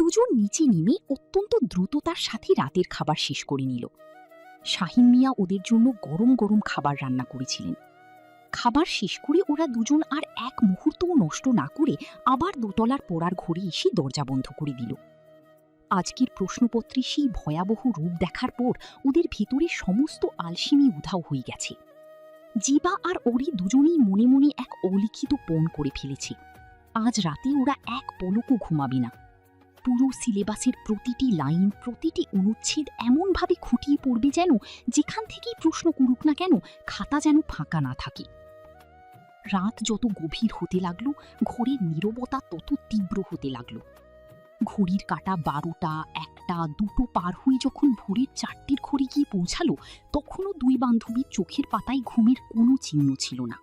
দুজন নিচে নেমে অত্যন্ত দ্রুততার সাথে রাতের খাবার শেষ করে নিল। শাহিন মিয়া ওদের জন্য গরম গরম খাবার রান্না করেছিলেন। খাবার শেষ করে ওরা দুজন আর এক মুহূর্তও নষ্ট না করে আবার দোতলার পড়ার ঘরে এসে দরজা বন্ধ করে দিল। আজকের প্রশ্নপত্রে সেই ভয়াবহ রূপ দেখার পর ওদের ভেতরে সমস্ত আলসেমি উধাও হয়ে গেছে। জিবা আর ওরি দুজনেই মনে মনে এক অলিখিত পণ করে ফেলেছে। আজ রাতে ওরা এক পলকও ঘুমাবে না। পুরো সিলেবাসের প্রতিটি লাইন, প্রতিটি অনুচ্ছেদ এমনভাবে খুঁটিয়ে পড়বে যেন যেখান থেকেই প্রশ্ন করুক না কেন খাতা যেন ফাঁকা না থাকে। রাত যত গভীর হতে লাগলো, ঘোরের নীরবতা তত তীব্র হতে লাগলো। ঘড়ির কাঁটা 12টা, 1টা, 2টো পার হয়ে যখন ভোরের 4টের ঘরে গিয়ে পৌঁছালো, তখনও দুই বান্ধবীর চোখের পাতায় ঘুমের কোনো চিহ্ন ছিল না।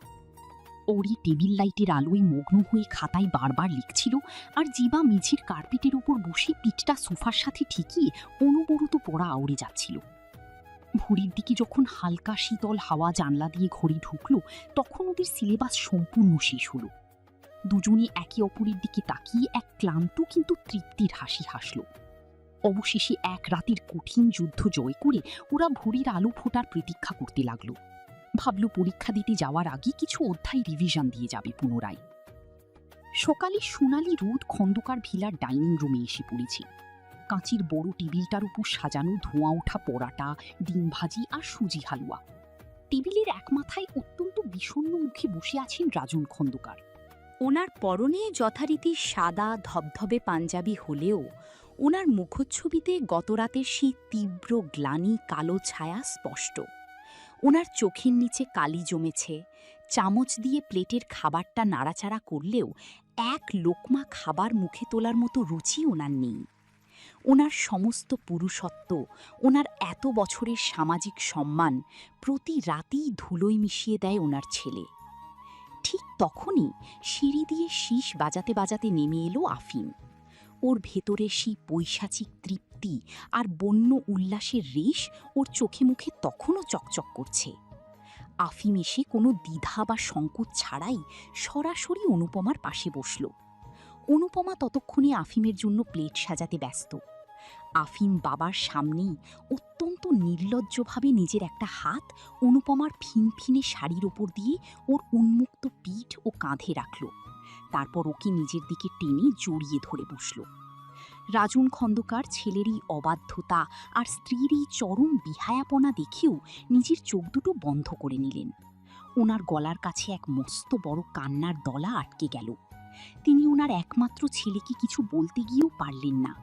ওরি টেবিল লাইটের আলোয় মগ্ন হয়ে খাতায় বারবার লিখছিল, আর জিবা মেঝের কার্পেটের ওপর বসে পিঠটা সোফার সাথে ঠেকিয়ে অনবরত পড়া আওড়ে যাচ্ছিল। ভোরের দিকে যখন হালকা শীতল হাওয়া জানলা দিয়ে ঘরে ঢুকলো, তখন ওদের সিলেবাস সম্পূর্ণ শেষ হলো। দুজনে একে অপরের দিকে তাকিয়ে এক ক্লান্ত কিন্তু তৃপ্তির হাসি হাসল। অবশেষে এক রাতের কঠিন যুদ্ধ জয় করে ওরা ভোরের আলো ফোটার প্রতীক্ষা করতে লাগলো। ভাবল পরীক্ষা দিতে যাওয়ার আগে কিছু অধ্যায় রিভিশন দিয়ে যাবে পুনরায়। সকালে সোনালি রোদ খন্দকার ভিলার ডাইনিং রুমে এসে পড়েছে। কাঁচের বড় টেবিলটার উপর সাজানো ধোঁয়া ওঠা পরাটা, ডিম ভাজি আর সুজি হালুয়া। টেবিলের এক মাথায় অত্যন্ত বিষণ্ণ মুখে বসে আছেন রাজন খন্দকার। ওনার পরনে যথারীতি সাদা ধবধবে পাঞ্জাবি হলেও ওনার মুখচ্ছবিতে গতরাতের সেই তীব্র গ্লানি কালো ছায়া স্পষ্ট। ওনার চোখের নিচে কালি জমেছে। চামচ দিয়ে প্লেটের খাবারটা নাড়াচাড়া করলেও এক লোকমা খাবার মুখে তোলার মতো রুচি ওনার নেই। ওনার সমস্ত পুরুষত্ব, ওনার এত বছরের সামাজিক সম্মান প্রতি রাতেই ধুলোয় মিশিয়ে দেয় ওনার ছেলে। ঠিক তখনই সিঁড়ি দিয়ে শীষ বাজাতে বাজাতে নেমে এলো আফিম। ওর ভেতরে সেই পৈশাচিক তৃপ্তি আর বন্য উল্লাসের রেশ ওর চোখে মুখে তখনও চকচক করছে। আফিম এসে কোনো দ্বিধা বা সংকোচ ছাড়াই সরাসরি অনুপমার পাশে বসল। অনুপমা ততক্ষণে আফিমের জন্য প্লেট সাজাতে ব্যস্ত। আফিম বাবার সামনেই অত্যন্ত নির্লজ্জভাবে নিজের একটা হাত অনুপমার ফিনফিনে শাড়ির ওপর দিয়ে ওর উন্মুক্ত পিঠ ও কাঁধে রাখল। তারপর ওকে নিজের দিকে টেনে জড়িয়ে ধরে বসল। রাজন খন্দকার ছেলের এই অবাধ্যতা আর স্ত্রীর এই চরম বিহায়াপনা দেখেও নিজের চোখ দুটো বন্ধ করে নিলেন। ওনার গলার কাছে এক মস্ত বড় কান্নার দলা আটকে গেল। তিনি ওনার একমাত্র ছেলেকে কিছু বলতে গিয়েও পারলেন না।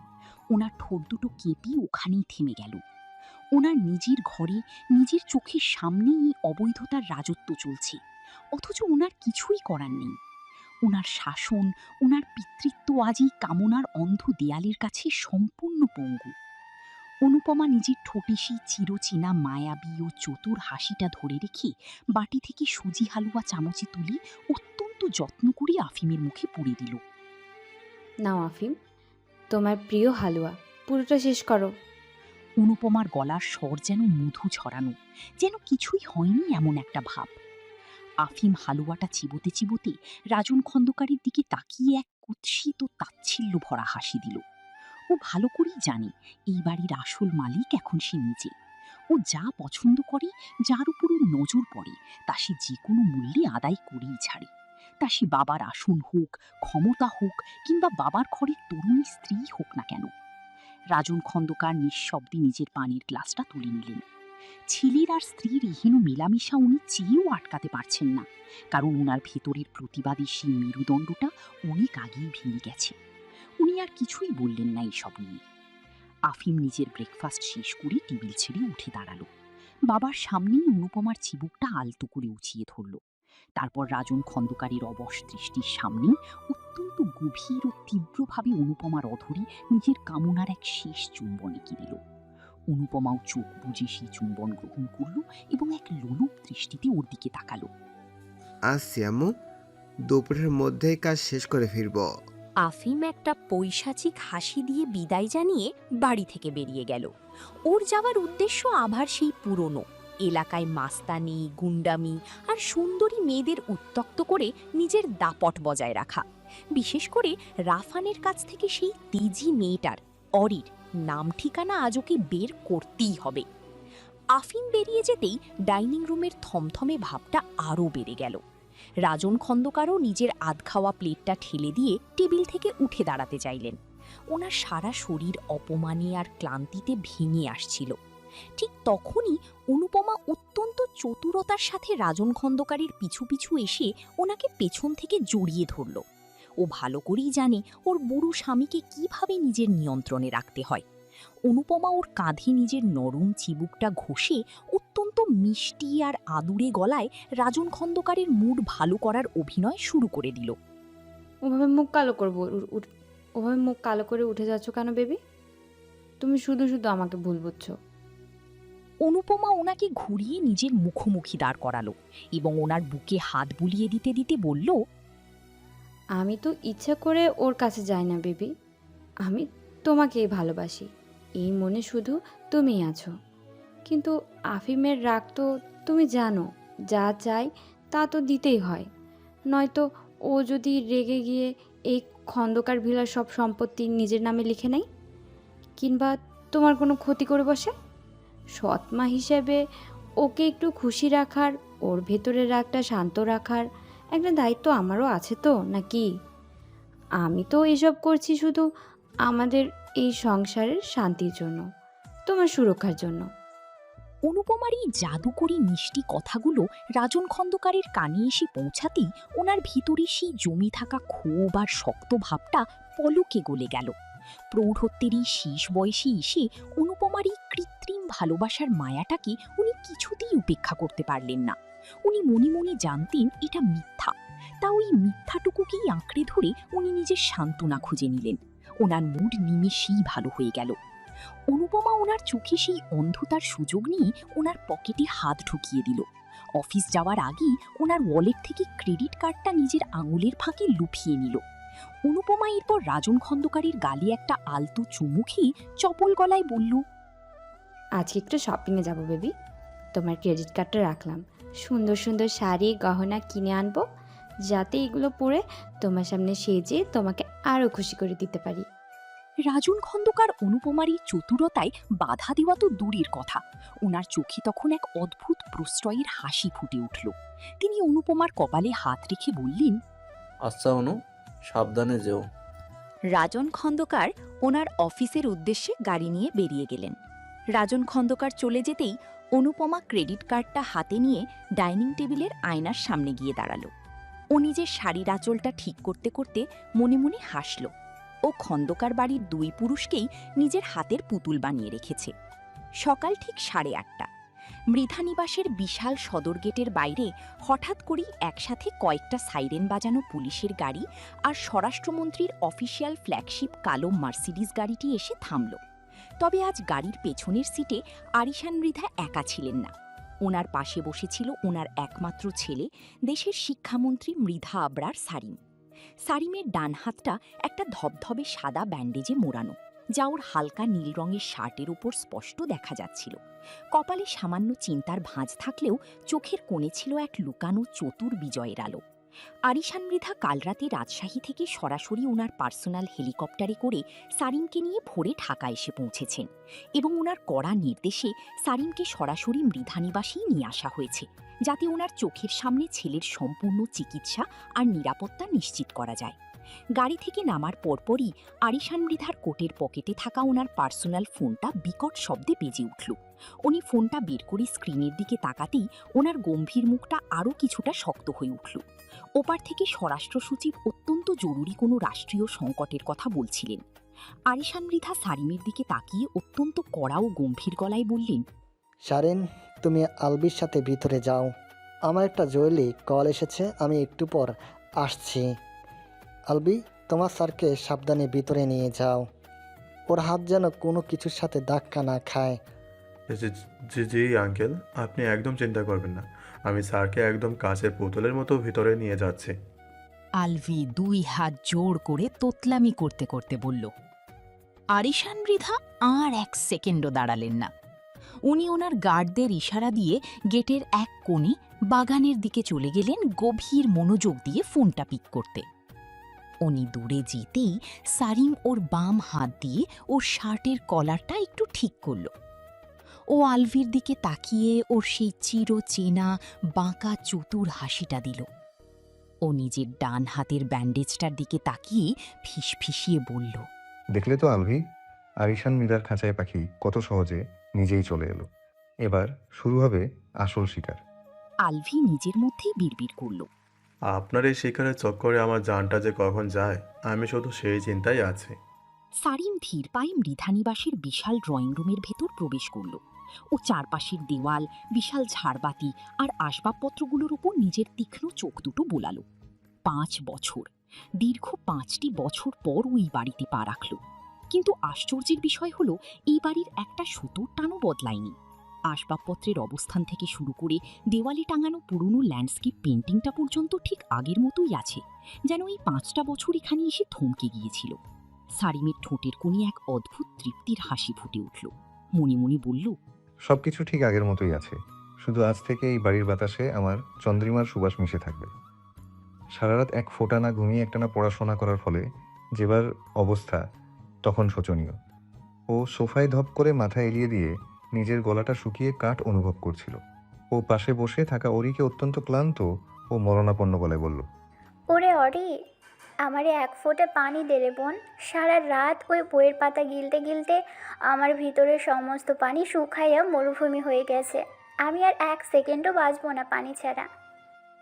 ওনার ঠোঁট দুটো কেঁপে ওখানেই থেমে গেল। ওনার নিজের ঘরে নিজের চোখের সামনেই এই অবৈধতার রাজত্ব চলছে, অথচ ওনার কিছুই করার নেই। ওনার শাসন, ওনার পিতৃত্ব আজ এই কামনার অন্ধ দেয়ালের কাছে সম্পূর্ণ পঙ্গু। অনুপমা নিজের ঠোঁটে সেই চিরচেনা মায়াবী ও চতুর হাসিটা ধরে রেখে বাটি থেকে সুজি হালুয়া চামচে তুলে অত্যন্ত যত্ন করে আফিমের মুখে পুরে দিল। নাও আফিম, তোমার প্রিয় হালুয়া, পুরোটা শেষ করো। অনুপমার গলার স্বর যেন মধু ছড়ানো, যেন কিছুই হয়নি এমন একটা ভাব। আফিম হালুয়াটা চিবোতে চিবোতে রাজন খন্দকারের দিকে তাকিয়ে এক কুৎসিত তাচ্ছিল্য ভরা হাসি দিল। ও ভালো করেই জানে এই বাড়ির আসল মালিক এখন সে নিজে। ও যা পছন্দ করে, যার উপর ওর নজর পড়ে, তা সে যে কোনো মূল্যে আদায় করেই ছাড়ে। তা সে বাবার আসন হোক, ক্ষমতা হোক, কিংবা বাবার ঘরের তরুণী স্ত্রী হোক না কেন। রাজন খন্দকার নিঃশব্দে নিজের পানির গ্লাসটা তুলে নিলেন। ছেলের আর স্ত্রীর এহেন মেলামেশা উনি চেয়েও আটকাতে পারছেন না, কারণ ওনার ভেতরের প্রতিবাদী সেই মেরুদণ্ডটা অনেক আগেই ভেঙে গেছে। উনি আর কিছুই বললেন না এইসব নিয়ে। আফিম নিজের ব্রেকফাস্ট শেষ করে টেবিল ছেড়ে উঠে দাঁড়ালো। বাবার সামনেই অনুপমার চিবুকটা আলতো করে উঁচিয়ে ধরল। তারপর রাজন খন্দকারের অবশ দৃষ্টির সামনে অত্যন্ত গভীর ও তীব্রভাবে অনুপমার অধরে নিজের কামনার এক শেষ চুম্বন এঁকে দিল। অনুপমাও চোখ বুজে সেই চুম্বন গ্রহণ করল এবং এক লোলুপ দৃষ্টিতে ওর দিকে তাকালো। আসছি আম্মু, দুপুরের মধ্যেই কাজ শেষ করে ফিরবো। আফিম একটা পৈশাচিক হাসি দিয়ে বিদায় জানিয়ে বাড়ি থেকে বেরিয়ে গেল। ওর যাওয়ার উদ্দেশ্য আবার সেই পুরনো, এলাকায় মাস্তানি, গুন্ডামি আর সুন্দরী মেয়েদের উত্ত্যক্ত করে নিজের দাপট বজায় রাখা। বিশেষ করে রাফানের কাছ থেকে সেই তেজি মেয়েটার, অরির নাম ঠিকানা আজ ওকে বের করতেই হবে। আফিম বেরিয়ে যেতেই ডাইনিং রুমের থমথমে ভাবটা আরও বেড়ে গেল। রাজন খন্দকারও নিজের আধখাওয়া প্লেটটা ঠেলে দিয়ে টেবিল থেকে উঠে দাঁড়াতে চাইলেন। ওনার সারা শরীর অপমানে আর ক্লান্তিতে ভেঙে আসছিল। ঠিক তখনই অনুপমা অত্যন্ত চতুরতার সাথে রাজন খন্দকারের পিছু পিছু এসে ওনাকে পেছন থেকে জড়িয়ে ধরল। ও ভালো করেই জানে ওর বুড়ো স্বামীকে কিভাবে নিজের নিয়ন্ত্রণে রাখতে হয়। অনুপমা ওর কাঁধে নিজের নরম চিবুকটা ঘষে অত্যন্ত মিষ্টি আর আদুরে গলায় রাজন খন্দকারের মুড ভালো করার অভিনয় শুরু করে দিল। ওভাবে মুখ কালো করবো ওভাবে মুখ কালো করে উঠে যাচ্ছ কেন বেবি? তুমি শুধু শুধু আমাকে ভুল বুঝছো। অনুপমা ওনাকে ঘুরিয়ে নিজের মুখোমুখি দাঁড় করালো এবং ওনার বুকে হাত বুলিয়ে দিতে দিতে বলল, আমি তো ইচ্ছা করে ওর কাছে যাই না বেবি, আমি তোমাকেই ভালোবাসি। এই মনে শুধু তুমিই আছো। কিন্তু আফিমের রাগ তো তুমি জানো, যা চাই তা তো দিতেই হয়, নয়তো ও যদি রেগে গিয়ে এই খন্দকার ভিলার সব সম্পত্তি নিজের নামে লিখে নেয় কিংবা তোমার কোনো ক্ষতি করে বসে। সৎমা হিসেবে ওকে একটু খুশি রাখার, ওর ভেতরের রাগটা শান্ত রাখার একটা দায়িত্ব আমারও আছে তো নাকি? আমি তো এসব করছি শুধু আমাদের এই সংসারের শান্তির জন্য, তোমার সুরক্ষার জন্য। অনুপমার এই জাদুকরী মিষ্টি কথাগুলো রাজন খন্দকারের কানে এসে পৌঁছাতেই ওনার ভিতরে সেই জমি থাকা ক্ষোভ আর শক্ত ভাবটা পলকে গলে গেল। প্রৌঢ়ত্বের এই শেষ বয়সে এসে অনুপমার এই কৃত্রিম ভালোবাসার মায়াটাকে উনি কিছুতেই উপেক্ষা করতে পারলেন না। উনি মনে মনে জানতেন এটা মিথ্যা, তা ওই মিথ্যাটুকুকেই আঁকড়ে ধরে উনি নিজের সান্ত্বনা খুঁজে নিলেন। ওনার মুড নিমেষেই ভালো হয়ে গেল। অনুপমা ওনার চোখে সেই অন্ধতার সুযোগ নিয়ে ওনার পকেটে হাত ঢুকিয়ে দিল। অফিস যাওয়ার আগেই ওনার ওয়ালেট থেকে ক্রেডিট কার্ডটা নিজের আঙুলের ফাঁকে লুফিয়ে নিল। অনুপমা এরপর রাজন খন্দকারের গালে একটা আলতো চুমু খেয়ে চপল গলায় বলল, আজকে একটু শপিংয়ে যাবো বেবি, তোমার ক্রেডিট কার্ডটা রাখলাম। সুন্দর সুন্দর শাড়ি গহনা কিনে আনবো, যাতে এগুলো পরে তোমার সামনে সেজে তোমাকে আরও খুশি করে দিতে পারি। রাজন খন্দকার অনুপমার এই চতুরতায় বাধা দেওয়া তো দূরের কথা, ওনার চোখে তখন এক অদ্ভুত প্রশ্রয়ের হাসি ফুটে উঠল। তিনি অনুপমার কপালে হাত রেখে বললেন, আচ্ছা অনু, সাবধানে যেও। রাজন খন্দকার ওনার অফিসের উদ্দেশ্যে গাড়ি নিয়ে বেরিয়ে গেলেন। রাজন খন্দকার চলে যেতেই অনুপমা ক্রেডিট কার্ডটা হাতে নিয়ে ডাইনিং টেবিলের আয়নার সামনে গিয়ে দাঁড়ালো। ও নিজের শাড়ির আঁচলটা ঠিক করতে করতে মনে মনে হাসল। ও খন্দকার বাড়ির দুই পুরুষকেই নিজের হাতের পুতুল বানিয়ে রেখেছে। সকাল ঠিক 8:30। মৃধানিবাসের বিশাল সদর গেটের বাইরে হঠাৎ করেই একসাথে কয়েকটা সাইরেন বাজানো পুলিশের গাড়ি আর স্বরাষ্ট্রমন্ত্রীর অফিসিয়াল ফ্ল্যাগশিপ কালো মার্সিডিজ গাড়িটি এসে থামল। তবে আজ গাড়ির পেছনের সিটে আরিশান মৃধা একা ছিলেন না। ওনার পাশে বসেছিল ওনার একমাত্র ছেলে, দেশের শিক্ষামন্ত্রী মৃধা আবরার সারিম। সারিমের ডান হাতটা একটা ধবধবে সাদা ব্যান্ডেজে মোড়ানো, যা ওর হালকা নীল রঙের শার্টের উপর স্পষ্ট দেখা যাচ্ছিল। কপালে সামান্য চিন্তার ভাঁজ থাকলেও চোখের কোণে ছিল এক লুকানো চতুর বিজয়ের আলো। আরিশান মৃধা কাল রাতে রাজশাহী থেকে সরাসরি ওনার পার্সোনাল হেলিকপ্টারে করে সারিমকে নিয়ে ভোরে ঢাকা এসে পৌঁছেছেন এবং ওনার কড়া নির্দেশে সারিমকে সরাসরি মৃধানিবাসেই নিয়ে আসা হয়েছে, যাতে ওনার চোখের সামনে ছেলের সম্পূর্ণ চিকিৎসা আর নিরাপত্তা নিশ্চিত করা যায়। গাড়ি থেকে নামার পরপরই আরিশান মৃধার কোটের পকেটে থাকা ওনার পার্সোনাল ফোনটা বিকট শব্দে বেজে উঠল। উনি ফোনটা বের করে স্ক্রিনের দিকে তাকাতেই ওনার গম্ভীর মুখটা আরও কিছুটা শক্ত হয়ে উঠল। ওপার থেকে স্বরাষ্ট্র সচিব অত্যন্ত জরুরি কোনো রাষ্ট্রীয় সংকটের কথা বলছিলেন। আরিশান মৃধা সারিমের দিকে তাকিয়ে অত্যন্ত কড়া ও গম্ভীর গলায় বললেন, শারিন, তুমি আলবির সাথে ভিতরে যাও, আমার একটা জরুরি কল এসেছে, আমি একটু পর আসছি। আলবি, তোমার স্যারকে সাবধানে ভিতরে নিয়ে যাও, ওর হাত যেন কোনো কিছুর সাথে ধাক্কা না খায়। জি জি জি আঙ্কেল, আপনি একদম চিন্তা করবেন না, আমি স্যারকে একদম কাছের পুতুলের মতো ভিতরে নিয়ে যাচ্ছি। আলভি 2 হাত জোড় করে তোতলামি করতে করতে বলল। আরিশান মৃধা আর 1 সেকেন্ডও দাঁড়ালেন না। উনি ওনার গার্ডদের ইশারা দিয়ে গেটের এক কোণে বাগানের দিকে চলে গেলেন গভীর মনোযোগ দিয়ে ফোনটা পিক করতে। উনি দূরে যেতেই সারিম ওর বাম হাত দিয়ে ওর শার্টের কলারটা একটু ঠিক করল। ও আলভির দিকে তাকিয়ে ওর সেই চিরচেনা বাঁকা চতুর হাসিটা দিল। ও নিজের ডান হাতের ব্যান্ডেজটার দিকে তাকিয়ে ফিসফিসিয়ে বলল, দেখলে তো আলভি, আরিশান মীরার খাঁচায় পাখি কত সহজে নিজেই চলে এলো। এবার শুরু হবে আসল শিকার। আলভি নিজের মধ্যেই বিড়বিড় করল। আপনার এই শিকারের চক্করে আমার জানটা যে কখন যায় আমি শুধু সেই চিন্তাই আছি। সারিম ধীর পায়ে মৃধানিবাসের বিশাল ড্রয়িং রুমের ভেতর প্রবেশ করল। ও চারপাশের দেওয়াল, বিশাল ঝাড়বাতি আর আসবাবপত্রগুলোর উপর নিজের তীক্ষ্ণ চোখ দুটো বোলালো। 5 বছর, দীর্ঘ 5টি বছর পর ওই বাড়িতে পা রাখল। কিন্তু আশ্চর্যের বিষয় হলো এই বাড়ির একটা সুতোর টানও বদলায়নি। আসবাবপত্রের অবস্থান থেকে শুরু করে দেওয়ালে টাঙানো পুরনো ল্যান্ডস্কেপ পেন্টিংটা পর্যন্ত ঠিক আগের মতোই আছে, যেন এই 5টা বছর এখানে এসে থমকে গিয়েছিল। সারিমের ঠোঁটের কোণে এক অদ্ভুত তৃপ্তির হাসি ফুটে উঠল। মনে মনে বলল, সবকিছু ঠিক আগের মতোই আছে, শুধু আজ থেকে এই বাড়ির বাতাসে আমার চন্দ্রিমার সুবাস মিশে থাকবে। সারা রাত এক ফোঁটা না ঘুমিয়ে একটানা পড়াশোনা করার ফলে যেবার অবস্থা, তখন শোচনীয়। ও সোফায় ধপ করে মাথা এলিয়ে দিয়ে নিজের গলাটা শুকিয়ে কাঠ অনুভব করছিল। ও পাশে বসে থাকা অরিকে অত্যন্ত ক্লান্ত ও মরণাপন্ন গলায় বলল, ওরে অরি, আমারে 1 ফোঁটা পানি দে রে বোন। সারা রাত ওই বইয়ের পাতা গিলতে গিলতে আমার ভিতরের সমস্ত পানি শুকাইয়া মরুভূমি হয়ে গেছে। আমি আর 1 সেকেন্ডও বাঁচবো না পানি ছাড়া।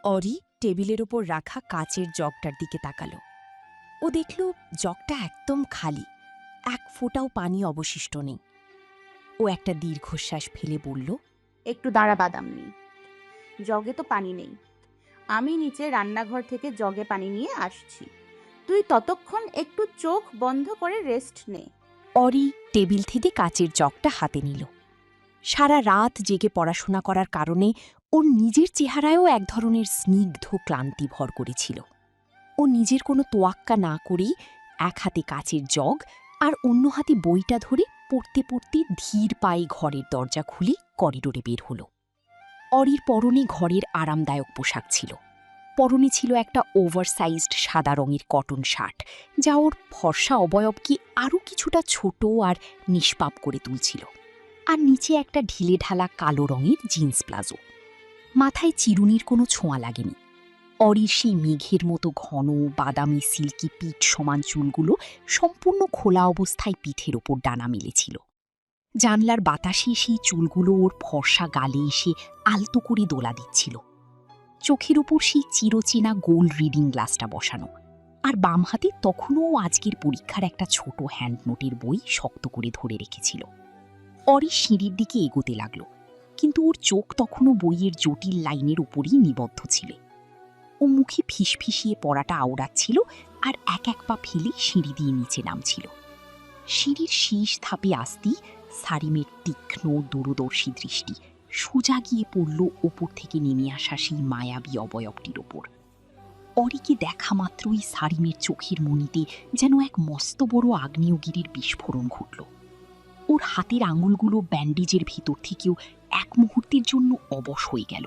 অরি টেবিলের ওপর রাখা কাচের জগটার দিকে তাকালো। ও দেখল জগটা একদম খালি, 1 ফোঁটাও পানি অবশিষ্ট নেই। ও একটা দীর্ঘশ্বাস ফেলে বলল, একটু দাঁড়া বাদামনি, জগে তো পানি নেই। আমি নিচে রান্নাঘর থেকে জগে পানি নিয়ে আসছি, তুই ততক্ষণ একটু চোখ বন্ধ করে রেস্ট নে। অরি টেবিল থেকে কাচের জগটা হাতে নিল। সারা রাত জেগে পড়াশোনা করার কারণে ওর নিজের চেহারায়ও এক ধরনের স্নিগ্ধ ক্লান্তি ভর করেছিল। ও নিজের কোনো তোয়াক্কা না করেই এক হাতে কাচের জগ আর অন্য হাতে বইটা ধরে পড়তে পড়তে ধীর পায়ে ঘরের দরজা খুলে করিডোরে বের হল। অরির পরনে ঘরের আরামদায়ক পোশাক ছিল। পরনে ছিল একটা ওভারসাইজড সাদা রঙের কটন শার্ট, যা ওর ফর্সা অবয়বকে আরও কিছুটা ছোট আর নিষ্পাপ করে তুলছিল। আর নিচে একটা ঢিলে ঢালা কালো রঙের জিন্স প্লাজো। মাথায় চিরুনির কোনো ছোঁয়া লাগেনি। অরির সেই মেঘের মতো ঘন বাদামি সিল্কি পিঠ সমান চুলগুলো সম্পূর্ণ খোলা অবস্থায় পিঠের ওপর ডানা মেলেছিল। জানলার বাতাসে সেই চুলগুলো ওর ফর্সা গালে এসে আলতো করে দোলা দিচ্ছিল। চোখের ওপর সেই চিরচেনা গোল রিডিং গ্লাসটা বসানো, আর বাম হাতে তখনও আজকের পরীক্ষার একটা ছোট হ্যান্ডনোটের বই শক্ত করে ধরে রেখেছিল। অরি সিঁড়ির দিকে এগোতে লাগল, কিন্তু ওর চোখ তখনও বইয়ের জটিল লাইনের উপরেই নিবদ্ধ ছিল। ও মুখে ফিসফিসিয়ে পড়াটা আওড়াচ্ছিল আর এক পা ফেলে সিঁড়ি দিয়ে নিচে নামছিল। সিঁড়ির শেষ ধাপে আসতেই সারিমের তীক্ষ্ণ দূরদর্শী দৃষ্টি সোজা গিয়ে পড়ল ওপর থেকে নেমে আসা সেই মায়াবী অবয়বটির ওপর। অরিকে দেখা মাত্রই সারিমের চোখের মনিতে যেন এক মস্ত বড় আগ্নেয়গিরির বিস্ফোরণ ঘটল। ওর হাতের আঙুলগুলো ব্যান্ডেজের ভিতর থেকেও এক মুহূর্তের জন্য অবশ হয়ে গেল।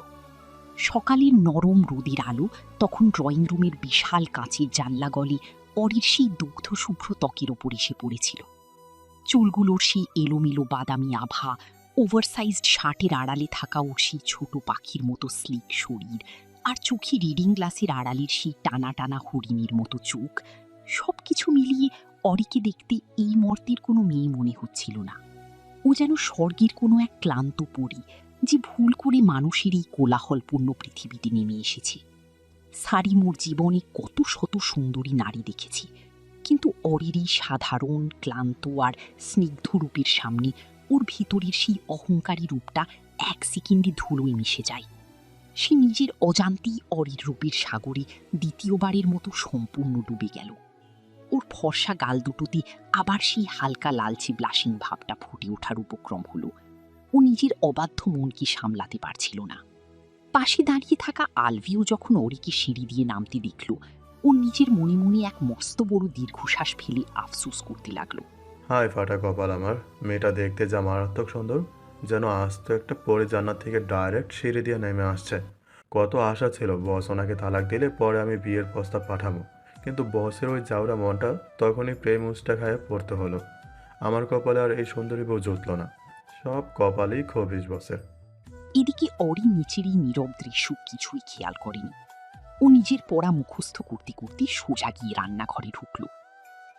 সকালের নরম রোদের আলো তখন ড্রয়িং রুমের বিশাল কাঁচের জানলা গলে অরির সেই দুগ্ধশুভ্র ত্বকের ওপর এসে পড়েছিল। চুলগুলোর সেই এলোমেলো বাদামি আভা, ওভারসাইজড শার্টের আড়ালে থাকা ওর সেই ছোট পাখির মতো স্লিক শরীর, আর চোখে রিডিং গ্লাসের আড়ালের সেই টানা টানা হরিণীর মতো চোখ, সবকিছু মিলিয়ে অরিকে দেখতে এই মর্তের কোনো মেয়ে মনে হচ্ছিল না। ও যেন স্বর্গের কোনো এক ক্লান্ত পরী, যে ভুল করে মানুষের এই কোলাহলপূর্ণ পৃথিবীতে নেমে এসেছে। সারিম ওর জীবনে কত শত সুন্দরী নারী দেখেছি, কিন্তু অরির এই সাধারণ ক্লান্ত আর স্নিগ্ধ রূপের সামনে ওর ভিতরের সেই অহংকারী রূপটা 1 সেকেন্ডে ধুলোয় মিশে যায়। সে নিজের অজান্তেই অরির রূপের সাগরে দ্বিতীয়বারের মতো সম্পূর্ণ ডুবে গেল। ওর ফর্সা গাল দুটোতে আবার সেই হালকা লালচে ব্লাশিং ভাবটা ফুটে ওঠার উপক্রম হলো। ও নিজের অবাধ্য মনকে সামলাতে পারছিল না। পাশে দাঁড়িয়ে থাকা আলভিও যখন অরিকে সিঁড়ি দিয়ে নামতে দেখল, ও নিজের মনে মনে এক মস্ত বড় দীর্ঘশ্বাস ফেলে আফসোস করতে লাগলো। হায় ফাটা কপাল আমার, মেয়েটা দেখতে যা মারাত্মক সুন্দর, যেন আস্ত একটা পরে জান্নাত থেকে ডাইরেক্ট সিঁড়ি দিয়ে নেমে আসছে। কত আশা ছিল বস ওনাকে তালাক দিলে পরে আমি বিয়ের প্রস্তাব পাঠাবো, কিন্তু বসের ওই জাউরা মনটা তখনই প্রেম উষ্টা খায়ে পড়তে হলো। আমার কপালে আর এই সুন্দরী বউ জুটল না, সব কপালেই খবিস বসের। এদিকে অরি নিচেরই নীরব দৃশ্য কিছুই খেয়াল করেনি। ও নিজের পড়া মুখস্থ করতে করতে সোজা গিয়ে রান্নাঘরে ঢুকল।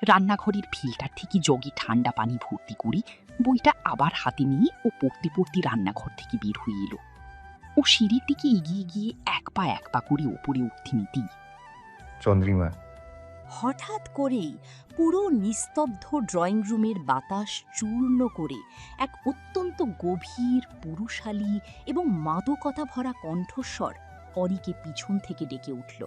রান্নাঘরের ফিল্টার থেকে জগে ঠান্ডা পানি ভর্তি করে বইটা আবার হাতে নিয়ে ও পড়তে পড়তে রান্নাঘর থেকে বের হয়ে এলো। ও সিঁড়ির দিকে এগিয়ে গিয়ে এক পা করে ওপরে উঠতে নিতেই চন্দ্রিমা, হঠাৎ করেই পুরো নিস্তব্ধ ড্রয়িং রুমের বাতাস চূর্ণ করে এক অত্যন্ত গভীর পুরুষালী এবং মাদকতা ভরা কণ্ঠস্বর অরিকে পিছন থেকে ডেকে উঠল।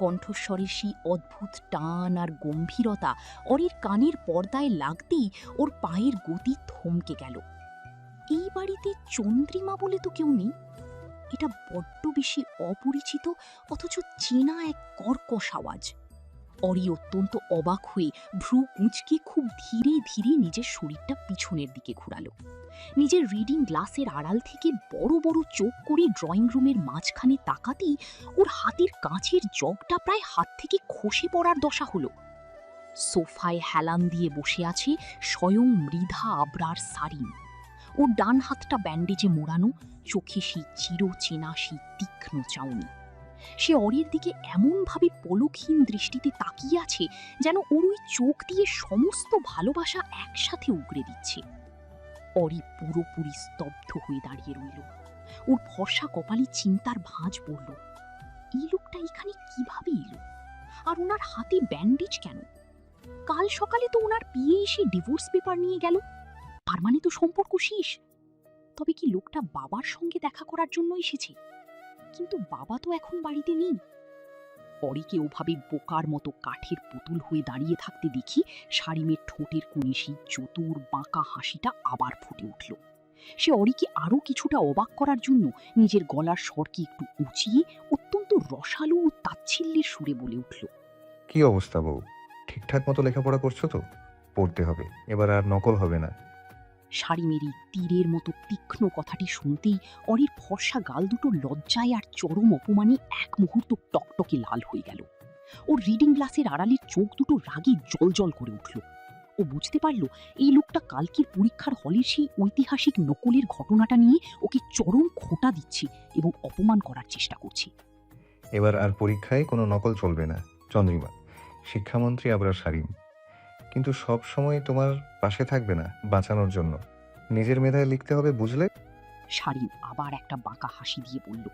কণ্ঠস্বরের সেই অদ্ভুত টান আর গম্ভীরতা অরির কানের পর্দায় লাগতেই ওর পায়ের গতি থমকে গেল। এই বাড়িতে চন্দ্রিমা বলে তো কেউ নেই। এটা বড্ড বেশি অপরিচিত অথচ চেনা এক কর্কশ আওয়াজ। অরি অত্যন্ত অবাক হয়ে ভ্রু কুঁচকে খুব ধীরে ধীরে নিজের শরীরটা পিছনের দিকে ঘোরালো। নিজের রিডিং গ্লাসের আড়াল থেকে বড় বড় চোখ করে ড্রয়িং রুমের মাঝখানে তাকাতেই ওর হাতের কাঁচের জগটা প্রায় হাত থেকে খসে পড়ার দশা হলো। সোফায় হেলান দিয়ে বসে আছে স্বয়ং মৃধা আবরার সারিন। ওর ডান হাতটা ব্যান্ডেজে মোড়ানো, চোখে সেই চিরচেনা সেই তীক্ষ্ণ চাউনি। সে অরির দিকে এমনভাবে পলকহীন দৃষ্টিতে তাকিয়ে আছে যেন ওর ওই চোখ দিয়ে সমস্ত ভালোবাসা একসাথে উগরে দিচ্ছে। অরি পুরোপুরি স্তব্ধ হয়ে দাঁড়িয়ে রইল। ওর ফর্সা কপালে চিন্তার ভাঁজ পড়ল। এই লোকটা এখানে কিভাবে এলো? আর ওনার হাতে ব্যান্ডেজ কেন? কাল সকালে তো ওনার বিয়ে এসে ডিভোর্স পেপার নিয়ে গেল, তার মানে তো সম্পর্ক শেষ। তবে কি লোকটা বাবার সঙ্গে দেখা করার জন্য এসেছে? কিন্তু বাবা তো এখন বাড়িতে নেই। অরিকে ওভাবে বোকার মতো কাঠের পুতুল হয়ে দাঁড়িয়ে থাকতে দেখি শারিমের ঠোঁটের কোণে সেই চতুর বাঁকা হাসিটা আবার ফুটে উঠল। সে অরিকে আরো কিছুটা অবাক করার জন্য নিজের গলার স্বরকে একটু উঁচিয়ে অত্যন্ত রসালো ও তাচ্ছিল্যের সুরে বলে উঠল, কি অবস্থা বউ? ঠিকঠাক মতো লেখাপড়া করছো তো? পড়তে হবে, এবার আর নকল হবে না। শারিমের এই তীরের মতো তীক্ষ্ণ কথাটি শুনতেই অরির ফর্সা গাল দুটো লজ্জায় আর চরম অপমানে এক মুহূর্ত টকটকে লাল হয়ে গেল। ওর রিডিং গ্লাসের আড়ালের চোখ দুটো রাগে জলজল করে উঠল। ও বুঝতে পারল এই লোকটা কালকের পরীক্ষার হলের সেই ঐতিহাসিক নকলের ঘটনাটা নিয়ে ওকে চরম খোঁটা দিচ্ছে এবং অপমান করার চেষ্টা করছে। এবার আর পরীক্ষায় কোনো নকল চলবে না চন্দ্রিমা। শিক্ষামন্ত্রী আবরার সারিম কিন্তু সব সময় তোমার পাশে থাকবে না বাঁচানোর জন্য। নিজের মেধায় লিখতে হবে, বুঝলে? শারিম আবার একটা বাঁকা হাসি দিয়ে বলল।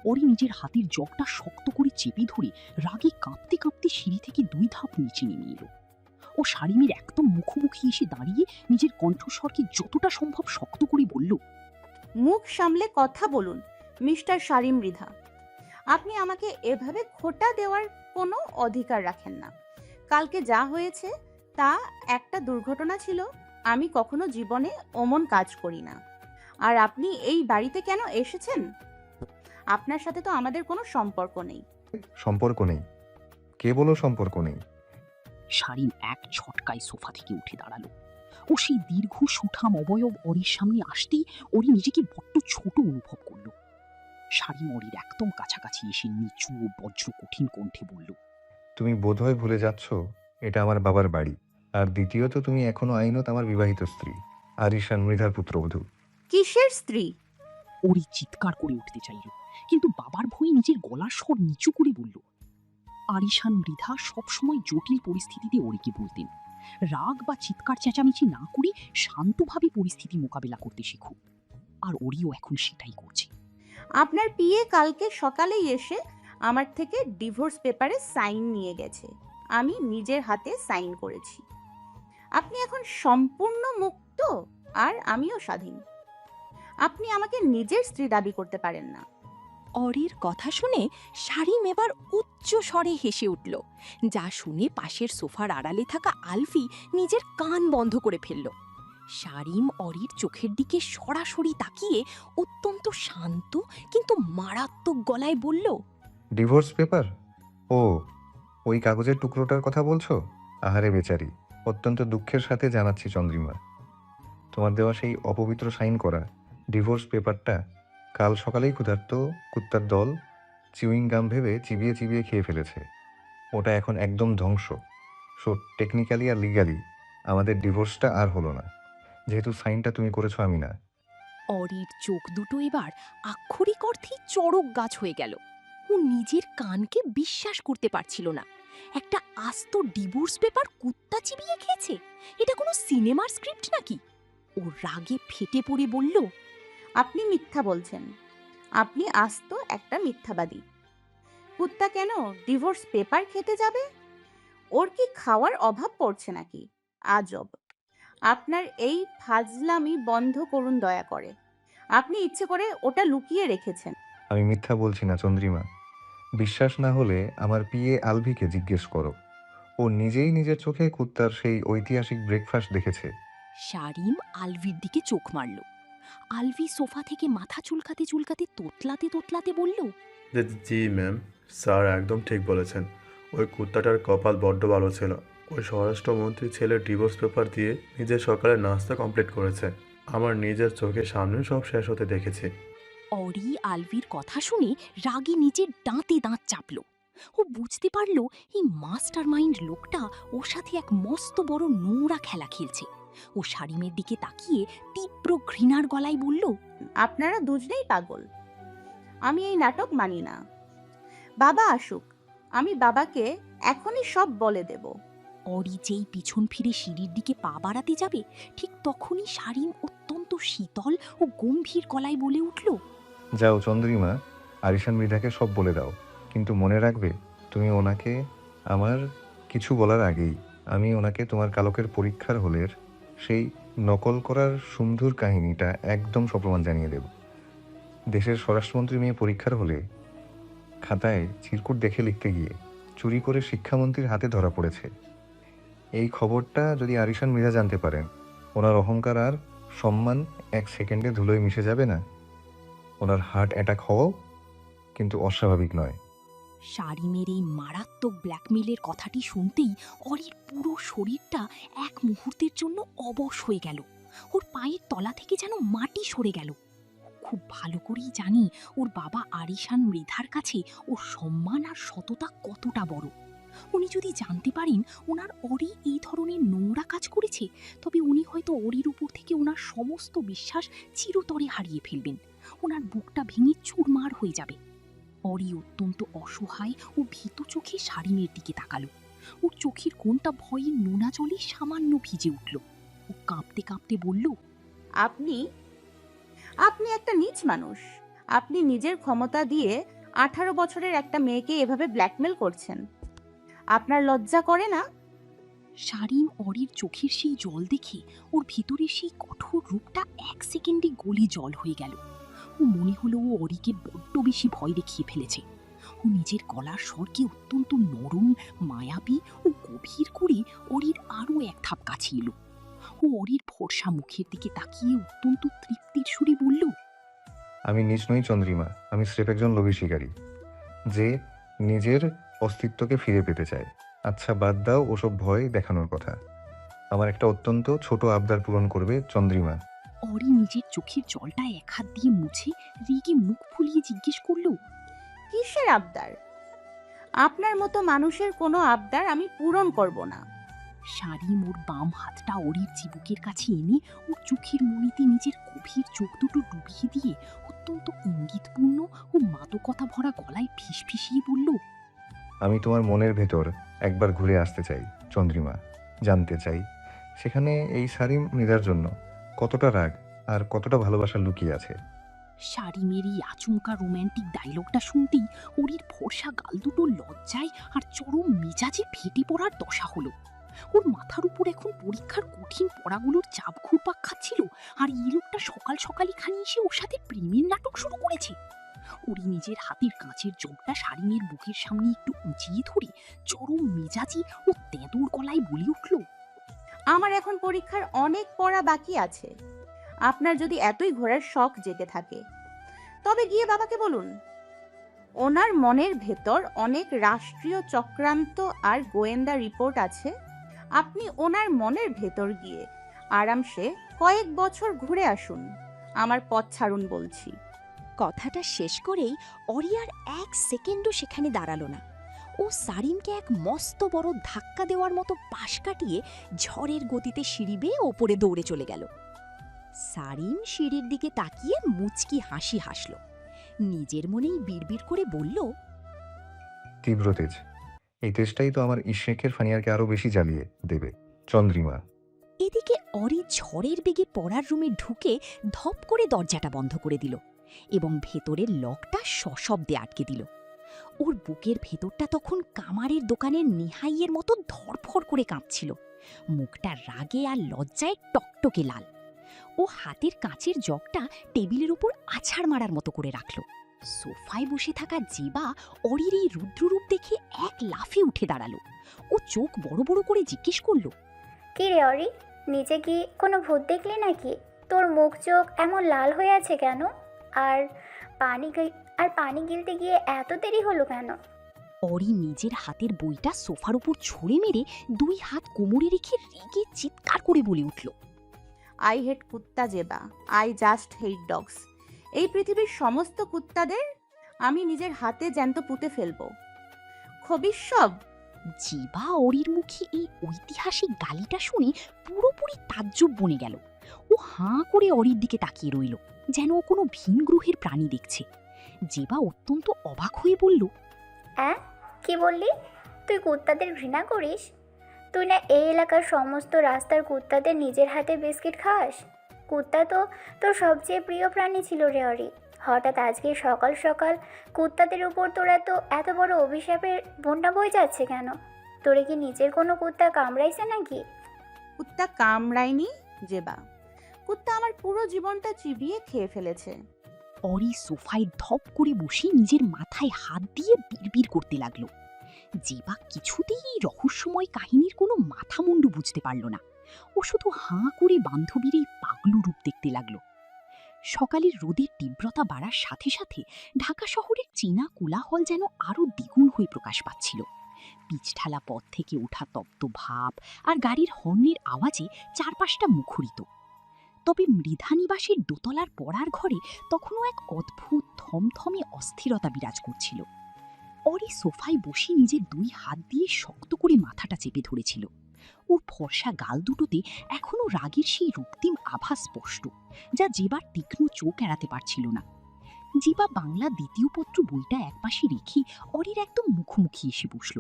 অরি নিজের হাতের জগটা শক্ত করে চেপে ধরে রাগে কাঁপতে কাঁপতে সিঁড়ি থেকে 2 ধাপ নিচে নেমে এলো। ও শারিমের একদম মুখোমুখি এসে দাঁড়িয়ে নিজের কণ্ঠস্বরকে যতটা সম্ভব শক্ত করে বলল, মুখ সামলে কথা বলুন মিস্টার শারিম মৃধা। আপনি আমাকে এভাবে খোঁটা দেওয়ার কোনো অধিকার রাখেন না। কালকে যা হয়েছে তা একটা দুর্ঘটনা ছিল। আমি কখনো জীবনে অমন কাজ করি না। আর আপনি এই বাড়িতে কেন এসেছেন? আপনার সাথে তো আমাদের কোনো সম্পর্ক নেই। সম্পর্ক নেই? কে বলো সম্পর্ক নেই? শারিম এক ছটকায় সোফা থেকে উঠে দাঁড়ালো। ও সেই দীর্ঘ সুঠাম অবয়ব অরির সামনে আসতেই ওরি নিজেকে বড্ড ছোট অনুভব করল। শারিম অরির একদম কাছাকাছি এসে নিচু ও বজ্র কঠিন কণ্ঠে বলল, তুমি বোধহয় ভুলে যাচ্ছ এটা আমার বাবার বাড়ি। আর দ্বিতীয়ত তুমি এখনো আইনত আমার বিবাহিত স্ত্রী, আরিশান মৃধার পুত্রবধূ। কিসের স্ত্রী? ওরি চিৎকার করে উঠতে চাইল, কিন্তু বাবার ভয়ে নিজের গলার স্বর নিচু করে বলল, আরিশান মৃধা সবসময় জটিল পরিস্থিতিতে ওরিকে বলতেন, রাগ বা চিৎকার চেঁচামেচি না করে শান্তভাবে পরিস্থিতি মোকাবেলা করতে শেখো। আর ওরিও এখন সেটাই করছে। আপনার পিএ কালকে সকালেই এসে আমার থেকে ডিভোর্স পেপারে সাইন নিয়ে গেছে। আমি নিজের হাতে সাইন করেছি। আপনি এখন সম্পূর্ণ মুক্ত আর আমিও স্বাধীন। আপনি আমাকে নিজের স্ত্রী দাবি করতে পারেন না। অরির কথা শুনে শারিম এবার উচ্চ স্বরে হেসে উঠল, যা শুনে পাশের সোফার আড়ালে থাকা আলফি নিজের কান বন্ধ করে ফেলল। শারিম অরির চোখের দিকে সরাসরি তাকিয়ে অত্যন্ত শান্ত কিন্তু মারাত্মক গলায় বলল, ডিভোর্স পেপার? ও, ওই কাগজের টুকরোটার কথা বলছো? আহারে বেচারি, অত্যন্ত দুঃখের সাথে জানাচ্ছি চন্দ্রিমা, তোমার দেওয়া সেই অপবিত্র সাইন করা ডিভোর্স পেপারটা কাল সকালেই ক্ষুধার্ত কুত্তার দল চিউইং গাম ভেবে চিবিয়ে চিবিয়ে খেয়ে ফেলেছে। ওটা এখন একদম ধ্বংস। সো টেকনিক্যালি আর লিগালি আমাদের ডিভোর্সটা আর হলো না, যেহেতু সাইনটা তুমি করেছো, আমি না। অরির চোখ দুটো এবার আক্ষরিক অর্থেই চড়ক গাছ হয়ে গেল। ও নিজের কানকে বিশ্বাস করতে পারছিল না। একটা আস্ত ডিভোর্স পেপার কুত্তা চিবিয়ে খেয়েছে? এটা কোনো সিনেমার স্ক্রিপ্ট নাকি? ও রাগে ফেটে পড়ে বলল, আপনি মিথ্যা বলছেন। আপনি আস্ত একটা মিথ্যাবাদী। কুত্তা কেন ডিভোর্স পেপার খেতে যাবে? ওর কি খাওয়ার অভাব পড়ছে নাকি? আজব। আপনার এই ফাজলামি বন্ধ করুন দয়া করে। আপনি ইচ্ছে করে ওটা লুকিয়ে রেখেছেন। আমি মিথ্যা বলছি না চন্দ্রিমা। বিশ্বাস না হলে আমার পিএ আলভিকে জিজ্ঞেস করো। ও নিজেই নিজের চোখে কুত্তার সেই ঐতিহাসিক ব্রেকফাস্ট দেখেছে। শারিম আলভির দিকে চোখ মারল। আলভি সোফা থেকে মাথা চুলকাতে চুলকাতে তোতলাতে তোতলাতে বলল, জি ম্যাম, স্যার একদম ঠিক বলেছেন। ওই কুত্তাটার কপাল বড্ড ভালো ছিল। ওই স্বরাষ্ট্রমন্ত্রী ছেলের ডিভোর্স পেপার দিয়ে নিজের সকালে নাস্তা কমপ্লিট করেছে। আমার নিজের চোখের সামনে সব শেষ হতে দেখেছি। অরি আলভির কথা শুনে রাগে নিজের দাঁতে দাঁত চাপল। ও বুঝতে পারল এই মাস্টার মাইন্ড লোকটা ওর সাথে এক মস্ত বড় নোংরা খেলা খেলছে। ও শারিমের দিকে তাকিয়ে তীব্র ঘৃণার গলায় বলল, আপনারা দুজনেই পাগল। আমি এই নাটক মানি না। বাবা আসুক, আমি বাবাকে এখনই সব বলে দেব। অরি যেই পিছন ফিরে সিঁড়ির দিকে পা বাড়াতে যাবে, ঠিক তখনই শারিম অত্যন্ত শীতল ও গম্ভীর গলায় বলে উঠল, যাও চন্দ্রিমা, আরিশান মৃধাকে সব বলে দাও। কিন্তু মনে রাখবে, তুমি ওনাকে আমার কিছু বলার আগেই আমি ওনাকে তোমার কালকের পরীক্ষার হলের সেই নকল করার সুন্দর কাহিনীটা একদম সপ্রমাণ জানিয়ে দেব। দেশের স্বরাষ্ট্রমন্ত্রী মেয়ে পরীক্ষার হলে খাতায় চিরকুট দেখে লিখতে গিয়ে চুরি করে শিক্ষামন্ত্রীর হাতে ধরা পড়েছে। এই খবরটা যদি আরিশান মৃধা জানতে পারেন, ওনার অহংকার আর সম্মান এক সেকেন্ডে ধুলোয় মিশে যাবে না। ওনার হার্ট অ্যাটাক হওয়াও কিন্তু অস্বাভাবিক নয়। শারিমের এই মারাত্মক ব্ল্যাকমেলের কথাটি শুনতেই অরির পুরো শরীরটা এক মুহূর্তের জন্য অবশ হয়ে গেল। ওর পায়ের তলা থেকে যেন মাটি সরে গেল। খুব ভালো করেই জানি ওর বাবা আরিশান মৃধার কাছে ওর সম্মান আর সততা কতটা বড়। উনি যদি জানতে পারেন ওনার অরি এই ধরনের নোংরা কাজ করেছে, তবে উনি হয়তো অরির উপর থেকে ওনার সমস্ত বিশ্বাস চিরতরে হারিয়ে ফেলবেন। ওনার বুকটা ভেঙে চুরমার হয়ে যাবে। অরি অত্যন্ত অসহায় ও ভীতু চোখে শারিমের দিকে তাকালো। ওর চোখের কোণটা ভয়ে নোনা জলে সামান্য ভিজে উঠল। ও কাঁপতে কাঁপতে বলল, আপনি আপনি একটা নীচ মানুষ। আপনি নিজের ক্ষমতা দিয়ে 18 বছরের একটা মেয়েকে এভাবে ব্ল্যাকমেল করছেন। আপনার লজ্জা করে না? শারিম অরির চোখের সেই জল দেখে ওর ভিতরে সেই কঠোর রূপটা এক সেকেন্ডে গলে জল হয়ে গেল। ও মনে হলো ও অরিকে বড্ড বেশি ভয় দেখিয়ে ফেলেছে। ও নিজের গলার স্বরকে অত্যন্ত নরম, মায়াবী ও গভীর করে অরির আরও এক ধাপ কাছে এলো। ও অরির ফর্সা মুখের দিকে তাকিয়ে অত্যন্ত তৃপ্তির সুরে বলল, আমি নিজ নই চন্দ্রিমা, আমি স্রেফ একজন লোভী শিকারী যে নিজের অস্তিত্বকে ফিরে পেতে চায়। আচ্ছা বাদ দাও ওসব ভয় দেখানোর কথা। আমার একটা অত্যন্ত ছোট আবদার পূরণ করবে চন্দ্রিমা। অরি নিজের চোখের জলটা এক হাত দিয়ে মুছে রেগে মুখ ফুলিয়ে জিজ্ঞেস করল, কিসের আবদার? আপনার মতো মানুষের কোনো আবদার আমি পূরণ করব না। শারিম ওর বাম হাতটা অরির চিবুকের কাছে এনে ওর চোখের মণিতে নিজের গভীর চোখ দুটো ডুবিয়ে দিয়ে অত্যন্ত ইঙ্গিতপূর্ণ ও মাদকতা ভরা গলায় ফিসফিসিয়ে বলল, আমি তোমার মনের ভেতর একবার ঘুরে আসতে চাই চন্দ্রিমা। জানতে চাই সেখানে এই সারিম মৃধার জন্য কতটা রাগ আর কতটা ভালোবাসা লুকিয়ে আছে। শারিমের এই আচমকা রোম্যান্টিক ডায়লগটা শুনতেই অরির ফর্সা গাল দুটো লজ্জায় আর চরম মেজাজে ফেটে পড়ার দশা হলো। ওর মাথার উপর এখন পরীক্ষার কঠিন পড়াগুলোর চাপ ঘুরপাক খাচ্ছিল, আর এই লোকটা সকাল সকালই খানি এসে ওর সাথে প্রেমের নাটক শুরু করেছে। ওরি নিজের হাতের কাঁচের জগটা শারিমের বুকের সামনে একটু উঁচিয়ে ধরে চরম মেজাজি ও তেঁদুর গলায় বলে উঠল, আমার এখন পরীক্ষার অনেক পড়া বাকি আছে। আপনার যদি এতই ঘোরার শখ জেগে থাকে, তবে গিয়ে বাবাকে বলুন। ওনার মনের ভেতর অনেক রাষ্ট্রীয় চক্রান্ত আর গোয়েন্দা রিপোর্ট আছে। আপনি ওনার মনের ভেতর গিয়ে আরামসে কয়েক বছর ঘুরে আসুন, আমার পথ ছাড়ুন বলছি। কথাটা শেষ করেই অরি আর 1 সেকেন্ডও সেখানে দাঁড়ালো না। ও সারিমকে এক মস্ত বড় ধাক্কা দেওয়ার মতো পাশ কাটিয়ে ঝড়ের গতিতে সিঁড়ি বেয়ে ওপরে দৌড়ে চলে গেল। সারিম সিঁড়ির দিকে তাকিয়ে মুচকি হাসি হাসল। নিজের মনেই বিড়বিড় করে বলল, তীব্র তেজ, এই তেজটাই তো আমার ইশরেকের ফানিয়ারকে আরো বেশি জ্বালিয়ে দেবে। চন্দ্রিমা। এদিকে অরি ঝড়ের বেগে পড়ার রুমে ঢুকে ধপ করে দরজাটা বন্ধ করে দিল এবং ভেতরের লকটা সশব্দে আটকে দিল। ওর বুকের ভেতরটা তখন কামারের দোকানের নিহাইয়ের মতো ধরফর করে কাঁপছিল। মুখটা রাগে আর লজ্জায় টকটকে লাল। ও হাতের কাঁচের জগটা টেবিলের উপর আছাড় মারার মতো করে রাখল। সোফায় বসে থাকা জিবা অরির এই রুদ্ররূপ দেখে এক লাফে উঠে দাঁড়ালো। ও চোখ বড় বড় করে জিজ্ঞেস করল, কি রে অরি, নিচে কি কোনো ভূত দেখলি নাকি? তোর মুখ চোখ এমন লাল হয়ে আছে কেন? আর পানি গিলতে গিয়ে এত দেরি হলো কেন? অরি নিজের হাতের বইটা সোফার উপর ছুঁড়ে মেরে 2 হাত কোমরে রেখে রেগে চিৎকার করে বলে উঠল, আই হেট কুত্তা Zeba, I just hate dogs. এই পৃথিবীর সমস্ত কুত্তাদের আমি নিজের হাতে জ্যান্ত পুঁতে ফেলবো। খবিস সব। জিবা অরির মুখে এই ঐতিহাসিক গালিটা শুনে পুরোপুরি তাজ্জব বনে গেল। ও হাঁ করে অরির দিকে তাকিয়ে রইল, যেন ও কোনো ভিন গ্রহের প্রাণী দেখছে। জিবা অত্যন্ত অবাক হয়ে বলল, কি বললি? তুই কুত্তাদের ঘৃণা করিস? তুই না এই এলাকার সমস্ত রাস্তার কুত্তাদের নিজের হাতে বিস্কিট খাস? কুত্তা তো তোর সবচেয়ে প্রিয় প্রাণী ছিল রে অরি। হঠাৎ আজকে সকাল সকাল কুত্তাদের উপর তোরা তো এত বড় অভিশাপের বন্যা বয়ে যাচ্ছে কেন? তোরে কি নিজের কোনো কুত্তা কামড়াইছে নাকি? কুত্তা কামড়ায়নি জেবা, কুত্তা আমার পুরো জীবনটা চিবিয়ে খেয়ে ফেলেছে। অরি সোফায় ধপ করে বসে নিজের মাথায় হাত দিয়ে বিড়বিড় করতে লাগলো। জিবা কিছুতেই এই রহস্যময় কাহিনীর কোনো মাথামুন্ডু বুঝতে পারল না। ও শুধু হাঁ করে বান্ধবীর এই পাগলু রূপ দেখতে লাগলো। সকালের রোদের তীব্রতা বাড়ার সাথে সাথে ঢাকা শহরের চীনা কোলাহল যেন আরও দ্বিগুণ হয়ে প্রকাশ পাচ্ছিল। পিচঢালা পথ থেকে ওঠা তপ্ত ভাব আর গাড়ির হর্নের আওয়াজে চারপাশটা মুখরিত। তবে মৃধা নিবাসের দোতলার পড়ার ঘরে তখনও এক অদ্ভুত থমথমে অস্থিরতা বিরাজ করছিল। অরি সোফায় বসে নিজের 2 হাত দিয়ে শক্ত করে মাথাটা চেপে ধরেছিল। ওর ফর্সা গাল দুটোতে এখনো রাগের সেই রক্তিম আভা স্পষ্ট, যা জিবার তীক্ষ্ণ চোখ এড়াতে পারছিল না। জিবা বাংলা 2য় পত্র বইটা একপাশে রেখে অরির একদম মুখোমুখি এসে বসল।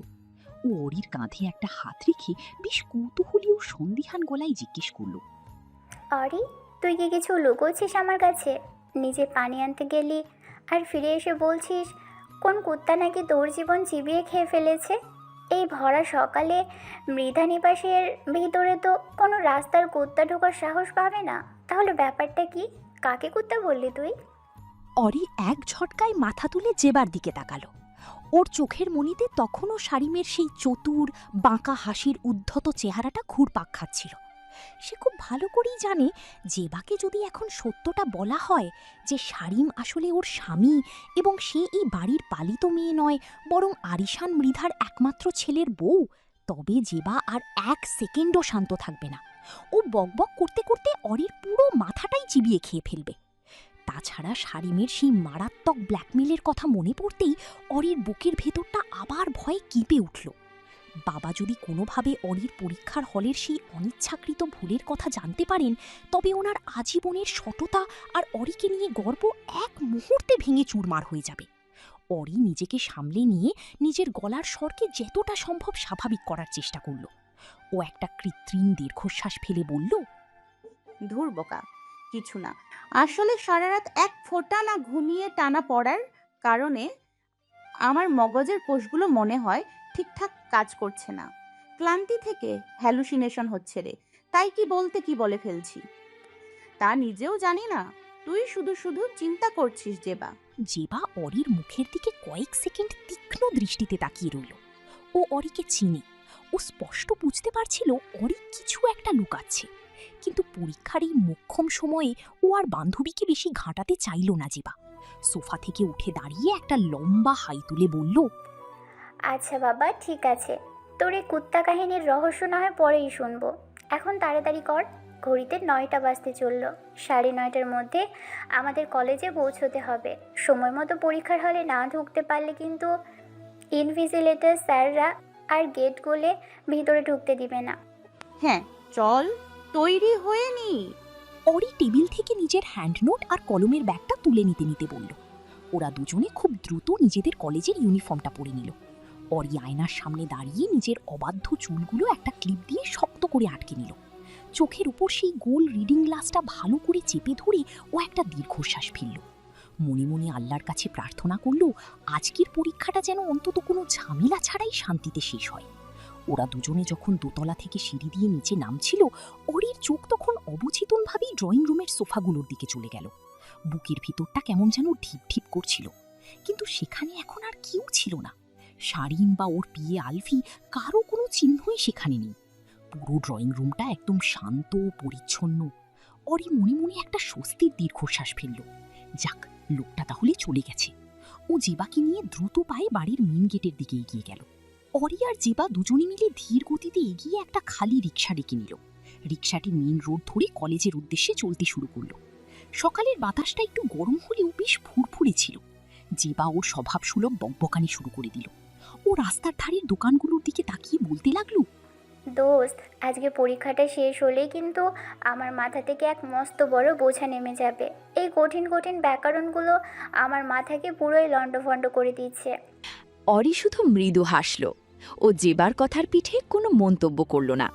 ও অরির কাঁধে একটা হাত রেখে বেশ কৌতূহলী ও সন্দিহান গলায় জিজ্ঞেস করল, অরি, তুই কি কিছু লুকোচ্ছিস আমার কাছে? নিজে পানি আনতে গেলি আর ফিরে এসে বলছিস কোন কুত্তা নাকি তোর জীবন চিবিয়ে খেয়ে ফেলেছে? এই ভরা সকালে মৃধা নিবাসের ভিতরে তো কোনো রাস্তার কুত্তা ঢোকার সাহস পাবে না। তাহলে ব্যাপারটা কি? কাকে কুত্তা বললি তুই? অরি এক ঝটকায় মাথা তুলে জেবার দিকে তাকালো। ওর চোখের মনিতে তখনও সারিমের সেই চতুর বাঁকা হাসির উদ্ধত চেহারাটা ঘুরপাক খাচ্ছিল। সে খুব ভালো করেই জানে জেবাকে যদি এখন সত্যটা বলা হয় যে সারিম আসলে ওর স্বামী এবং সে এই বাড়ির পালিত মেয়ে নয় বরং আরিশান মৃধার একমাত্র ছেলের বউ, তবে জেবা আর 1 সেকেন্ডও শান্ত থাকবে না। ও বকবক করতে করতে অরির পুরো মাথাটাই চিবিয়ে খেয়ে ফেলবে। তাছাড়া সারিমের সেই মারাত্মক ব্ল্যাকমেলের কথা মনে পড়তেই অরির বুকের ভেতরটা আবার ভয়ে কেঁপে উঠল। বাবা যদি কোনোভাবে অরির পরীক্ষার হলের সেই অনিচ্ছাকৃত ভুলের কথা জানতে পারেন, তবে ওনার আজীবনের সততা আর অরিকে নিয়ে গর্ব এক মুহূর্তে ভেঙে চুরমার হয়ে যাবে। অরি নিজেকে সামলে নিয়ে নিজের গলার স্বরকে যতটা সম্ভব স্বাভাবিক করার চেষ্টা করল। ও একটা কৃত্রিম দীর্ঘশ্বাস ফেলে বলল, ধুর বোকা, কিছু না। আসলে সারা রাত এক ফোঁটা না ঘুমিয়ে টানা পড়ার কারণে আমার মগজের কোষগুলো মনে হয় ঠিকঠাক কাজ করছে না। ক্লান্তি থেকে হ্যালুসিনেশন হচ্ছে রে, তাই কি বলতে কি বলে ফেলছি তা নিজেও জানি না। তুই শুধু শুধু চিন্তা করছিস জেবা। জেবা অরির মুখের দিকে কয়েক সেকেন্ড তীক্ষ্ণ দৃষ্টিতে তাকিয়ে রইল। ও অরিকে চিনে। ও স্পষ্ট বুঝতে পারছিল অরি কিছু একটা লুকাচ্ছে, কিন্তু পরীক্ষার এই মোক্ষম সময়ে ও আর বান্ধবীকে বেশি ঘাঁটাতে চাইল না। জেবা সোফা থেকে উঠে দাঁড়িয়ে একটা লম্বা হাই তুলে বলল, আচ্ছা বাবা, ঠিক আছে, তোর এই কুত্তা কাহিনীর রহস্য না হয় পরেই শুনবো। এখন তাড়াতাড়ি কর, ঘড়িতে 9টা বাজতে চলল। 9:30টার মধ্যে আমাদের কলেজে পৌঁছতে হবে। সময় মতো পরীক্ষার হলে না ঢুকতে পারলে কিন্তু ইনভিজিলেটর স্যাররা আর গেট খুলে ভিতরে ঢুকতে দিবে না। হ্যাঁ, চল তৈরি হয়ে নি। অরি টেবিল থেকে নিজের হ্যান্ডনোট আর কলমের ব্যাগটা তুলে নিতে নিতে বলল। ওরা দুজনে খুব দ্রুত নিজেদের কলেজের ইউনিফর্মটা পরে নিল। অরি আয়নার সামনে দাঁড়িয়ে নিজের অবাধ্য চুলগুলো একটা ক্লিপ দিয়ে শক্ত করে আটকে নিল। চোখের উপর সেই গোল রিডিং গ্লাসটা ভালো করে চেপে ধরে ও একটা দীর্ঘশ্বাস ফেলল। মনে মনে আল্লাহর কাছে প্রার্থনা করল আজকের পরীক্ষাটা যেন অন্তত কোনো ঝামেলা ছাড়াই শান্তিতে শেষ হয়। ওরা দুজনে যখন দোতলা থেকে সিঁড়ি দিয়ে নিচে নামছিল, অরির চোখ তখন অবচেতনভাবেই ড্রয়িং রুমের সোফাগুলোর দিকে চলে গেল। বুকের ভিতরটা কেমন যেন ঢিপ ঢিপ করছিল, কিন্তু সেখানে এখন আর কেউ ছিল না। শারিম বা ওর পিয়ে আলফি, কারো কোনো চিহ্নই সেখানে নেই। পুরো ড্রয়িং রুমটা একদম শান্ত ও পরিচ্ছন্ন। অরি মনে মনে একটা স্বস্তির দীর্ঘশ্বাস ফেলল। যাক, লোকটা তাহলে চলে গেছে। ও জেবাকে নিয়ে দ্রুত পায়ে বাড়ির মেন গেটের দিকে এগিয়ে গেল। অরি আর জেবা দুজনে মিলে ধীর গতিতে এগিয়ে একটা খালি রিকশা ডেকে নিল। রিকশাটি মেন রোড ধরে কলেজের উদ্দেশ্যে চলতে শুরু করলো। সকালের বাতাসটা একটু গরম হলেও বেশ ফুরফুরে ছিল। জেবা ওর স্বভাবসুলভ বকবকানি শুরু করে দিল। ও রাস্তার ধারের দোকানগুলোর দিকে তাকিয়ে বলতে লাগলো, দোস্ত, আজকে পরীক্ষাটা শেষ হলেই কিন্তু আমার মাথা থেকে এক মস্ত বড় বোঝা নেমে যাবে। এই কঠিন কঠিন ব্যাকরণগুলো আমার মাথাকে পুরোই লণ্ডভণ্ড করে দিচ্ছে। অরি শুধু মৃদু হাসল। ও জেবার কথার পিঠে কোনো মন্তব্য করল না।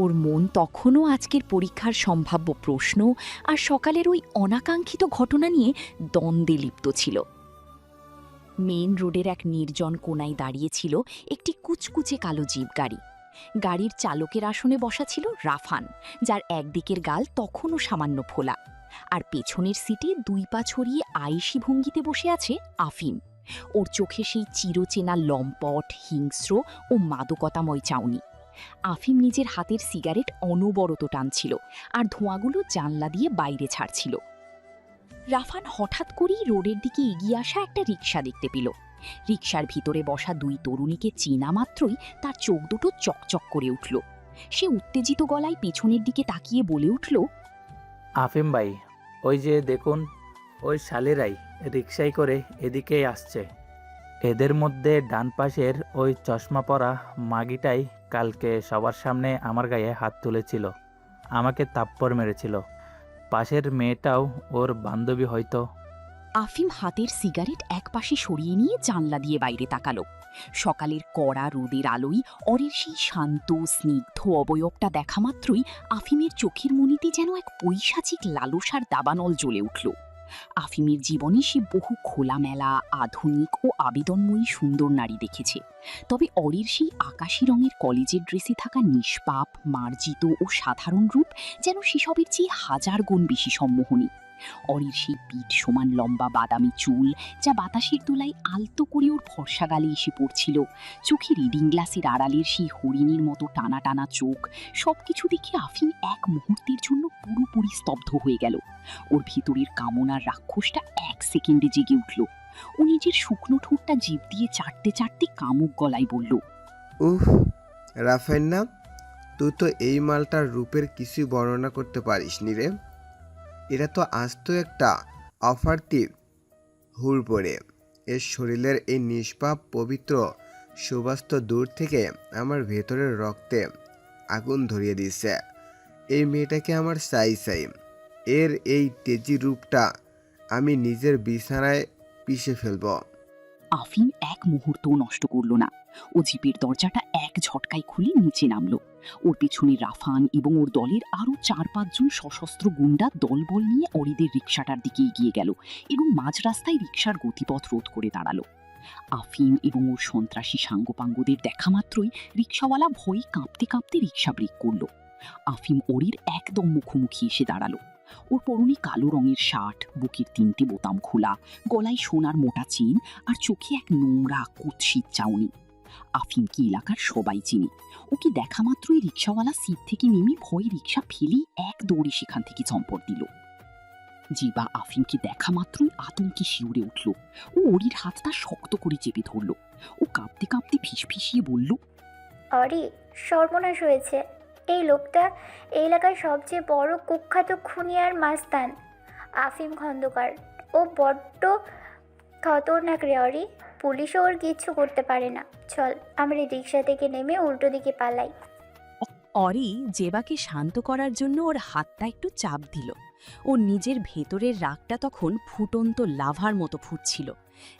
ওর মন তখনও আজকের পরীক্ষার সম্ভাব্য প্রশ্ন আর সকালের ওই অনাকাঙ্ক্ষিত ঘটনা নিয়ে দ্বন্দ্বে লিপ্ত ছিল। মেন রোডের এক নির্জন কোনায় দাঁড়িয়েছিল একটি কুচকুচে কালো জিপ গাড়ি। গাড়ির চালকের আসনে বসা ছিল রাফান, যার একদিকের গাল তখনও সামান্য ফোলা, আর পেছনের সিটে 2 পা ছড়িয়ে আয়েশি ভঙ্গিতে বসে আছে আফিম। ওর চোখে সেই চিরচেনা লম্পট, হিংস্র ও মাদকতাময় চাউনি। আফিম নিজের হাতের সিগারেট অনবরত টানছিল আর ধোঁয়াগুলো জানলা দিয়ে বাইরে ছাড়ছিল। রাফান হঠাৎ করেই রোডের দিকে এগিয়ে আসা একটা রিকশা দেখতে পেল। রিকশার ভিতরে বসা 2 তরুণীকে চেনা মাত্রই তার চোখ দুটো চকচক করে উঠল। সে উত্তেজিত গলায় পেছনের দিকে তাকিয়ে বলে উঠল, আফিম ভাই, ওই যে দেখুন, ওই শালেরাই রিকশায় করে এদিকেই আসছে। এদের মধ্যে ডান পাশের ওই চশমা পরা মাগিটাই কালকে সবার সামনে আমার গায়ে হাত তুলেছিল, আমাকে থাপ্পড় মেরেছিল। পাশের মেয়েটাও ওর বান্ধবী হয়তো। আফিম হাতের সিগারেট একপাশে সরিয়ে নিয়ে জানলা দিয়ে বাইরে তাকালো। সকালের কড়া রোদের আলোয় অরির সেই শান্ত স্নিগ্ধ অবয়বটা দেখা মাত্রই আফিমের চোখের মনিতে যেন এক পৈশাচিক লালসার দাবানল জ্বলে উঠল। আফিমের জীবনে সে বহু খোলামেলা, আধুনিক ও আবেদনময়ী সুন্দর নারী দেখেছে, তবে অরির সেই আকাশি রঙের কলেজের ড্রেসে থাকা নিষ্পাপ, মার্জিত ও সাধারণ রূপ যেন সেসবের চেয়ে 1000 গুণ বেশি সম্মোহনী। অরির সেই পিঠ সমান লম্বা বাদামি চুল, যা বাতাসের দোলায় আলতো করে ওর ফর্সা গালে এসে পড়ছিল, চোখে রিডিং গ্লাসের আড়ালের সেই হরিণীর মতো টানা টানা চোখ, সবকিছু দেখে আফিম এক মুহূর্তের জন্য পুরোপুরি স্তব্ধ হয়ে গেল। ওর ভিতরের কামনার রাক্ষসটা 1 সেকেন্ডে জেগে উঠল। ও নিজের শুকনো ঠোঁটটা জিভ দিয়ে চাটতে চাটতে কামুক গলায় বলল, উফ, রাফাইন না, তুই তো এই মালটার রূপের কিছুই বর্ণনা করতে পারিস নি রে। এটা তো আস্ত একটা অফার তীর হুড় পড়ে। এর শরীরের এই নিষ্পাপ পবিত্র সুবাস তো দূর থেকে আমার ভেতরের রক্তে আগুন ধরিয়ে দিচ্ছে। এই মেয়েটাকে আমার চাই। এর এই তেজি রূপটা আমি নিজের বিছানায় পিষে ফেলব। আফিম এক মুহূর্তও নষ্ট করল না। ও জিপের দরজাটা এক ঝটকায় খুলে নিচে নামল। ওর পেছনে রাফান এবং ওর দলের আরও 4-5 জন সশস্ত্র গুন্ডা দলবল নিয়ে অরিদের রিকশাটার দিকে এগিয়ে গেল এবং মাঝ রাস্তায় রিকশার গতিপথ রোধ করে দাঁড়ালো। আফিম এবং ওর সন্ত্রাসী সাঙ্গপাঙ্গদের দেখা মাত্রই রিকশাওয়ালা ভয়ে কাঁপতে কাঁপতে রিকশা ব্রেক করল। আফিম অরির একদম মুখোমুখি এসে দাঁড়ালো। ওর পরনে কালো রঙের শার্ট, বুকের 3টে বোতাম খোলা, গলায় সোনার মোটা চেন আর চোখে এক নোংরা কুৎসিত চাউনি। আফিমকে এলাকার সবাই চিনে। ওকে দেখা মাত্রই রিকশাওয়ালা সিট থেকে নেমে ভয়ে রিকশা ফেলে এক দৌড়ে সেখান থেকে চম্পট দিল। জিবা আফিমকে দেখা মাত্রই আতঙ্কে শিউরে উঠল। ও অরির হাতটা শক্ত করে চেপে ধরল। ও কাঁপতে কাঁপতে ফিসফিসিয়ে বলল, অরি, সর্বনাশ হয়েছে। এই লোকটা এই এলাকার সবচেয়ে বড় কুখ্যাত খুনি আর মাস্তান, আফিম খন্দকার। ও বড্ড খতরনাক রে অরি, পুলিশও ওর কিচ্ছু করতে পারে না। চল আমরা রিক্সা থেকে নেমে উল্টো দিকে পালাই। অরি জেবাকে শান্ত করার জন্য ওর হাতটা একটু চাপ দিল। ওর নিজের ভেতরের রাগটা তখন ফুটন্ত লাভার মতো ফুটছিল।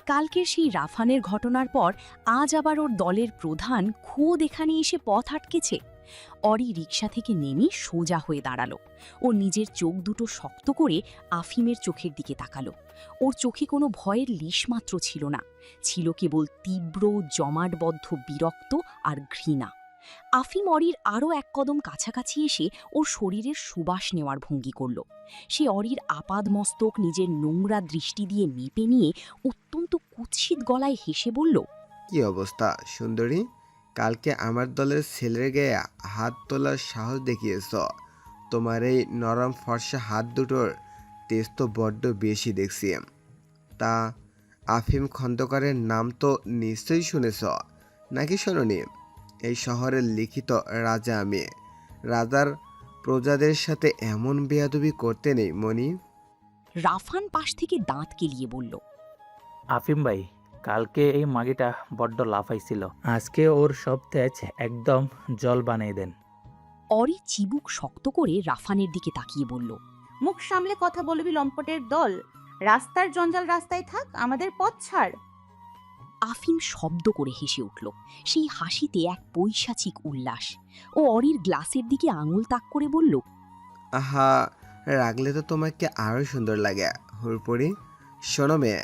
কালকের সেই রাফানের ঘটনার পর আজ আবার ওর দলের প্রধান খোদ এখানে এসে পথ আটকেছে। অরি রিক্সা থেকে নেমে সোজা হয়ে দাঁড়ালো। ওর নিজের চোখ দুটো শক্ত করে আফিমের চোখের দিকে তাকালো। ওর চোখে কোনো ভয়ের লেশমাত্র ছিল না, ছিল কেবল তীব্র জমাটবদ্ধ বিরক্ত আর ঘৃণা। আফিম অরির আরও এক কদম কাছাকাছি এসে ওর শরীরের সুবাস নেওয়ার ভঙ্গি করল। সে অরির আপাদমস্তক নিজের নোংরা দৃষ্টি দিয়ে মেপে নিয়ে অত্যন্ত কুৎসিত গলায় হেসে বলল, কি অবস্থা সুন্দরী? কালকে আমার দলের ছেলের গায়ে হাত তোলার সাহস দেখিয়েছ। তোমার এই নরম ফর্সা হাত দুটোর তেজ তো বড্ড বেশি দেখছি। তা আফিম খন্দকারের নাম তো নিশ্চয়ই শুনেছ, নাকি শোনোনি? এই শহরের লিখিত রাজা আমি। রাজার প্রজাদের সাথে এমন বেয়াদবি করতে নেই মনি। রাফান পাশ থেকে দাঁত কেলিয়ে বলল, আফিম ভাই, কালকে এই মাগিটা বড্ড লাফাইছিল, আজকে ওর সব তেজ একদম জল বানিয়ে দেন। অরি চিবুক শক্ত করে রাফানের দিকে তাকিয়ে বলল, মুখ সামলে কথা বলবি লম্পটের দল। রাস্তার জঞ্জাল রাস্তায় থাক, আমাদের পথ ছাড়। আফিম শব্দ করে হেসে উঠল। সেই হাসিতে এক পৈশাচিক উল্লাস। ও অরির গ্লাসের দিকে আঙুল তাক করে বলল, আহা, রাগলে তো তোমাকে আরও সুন্দর লাগে হুরপরি। শোনো মেয়ে,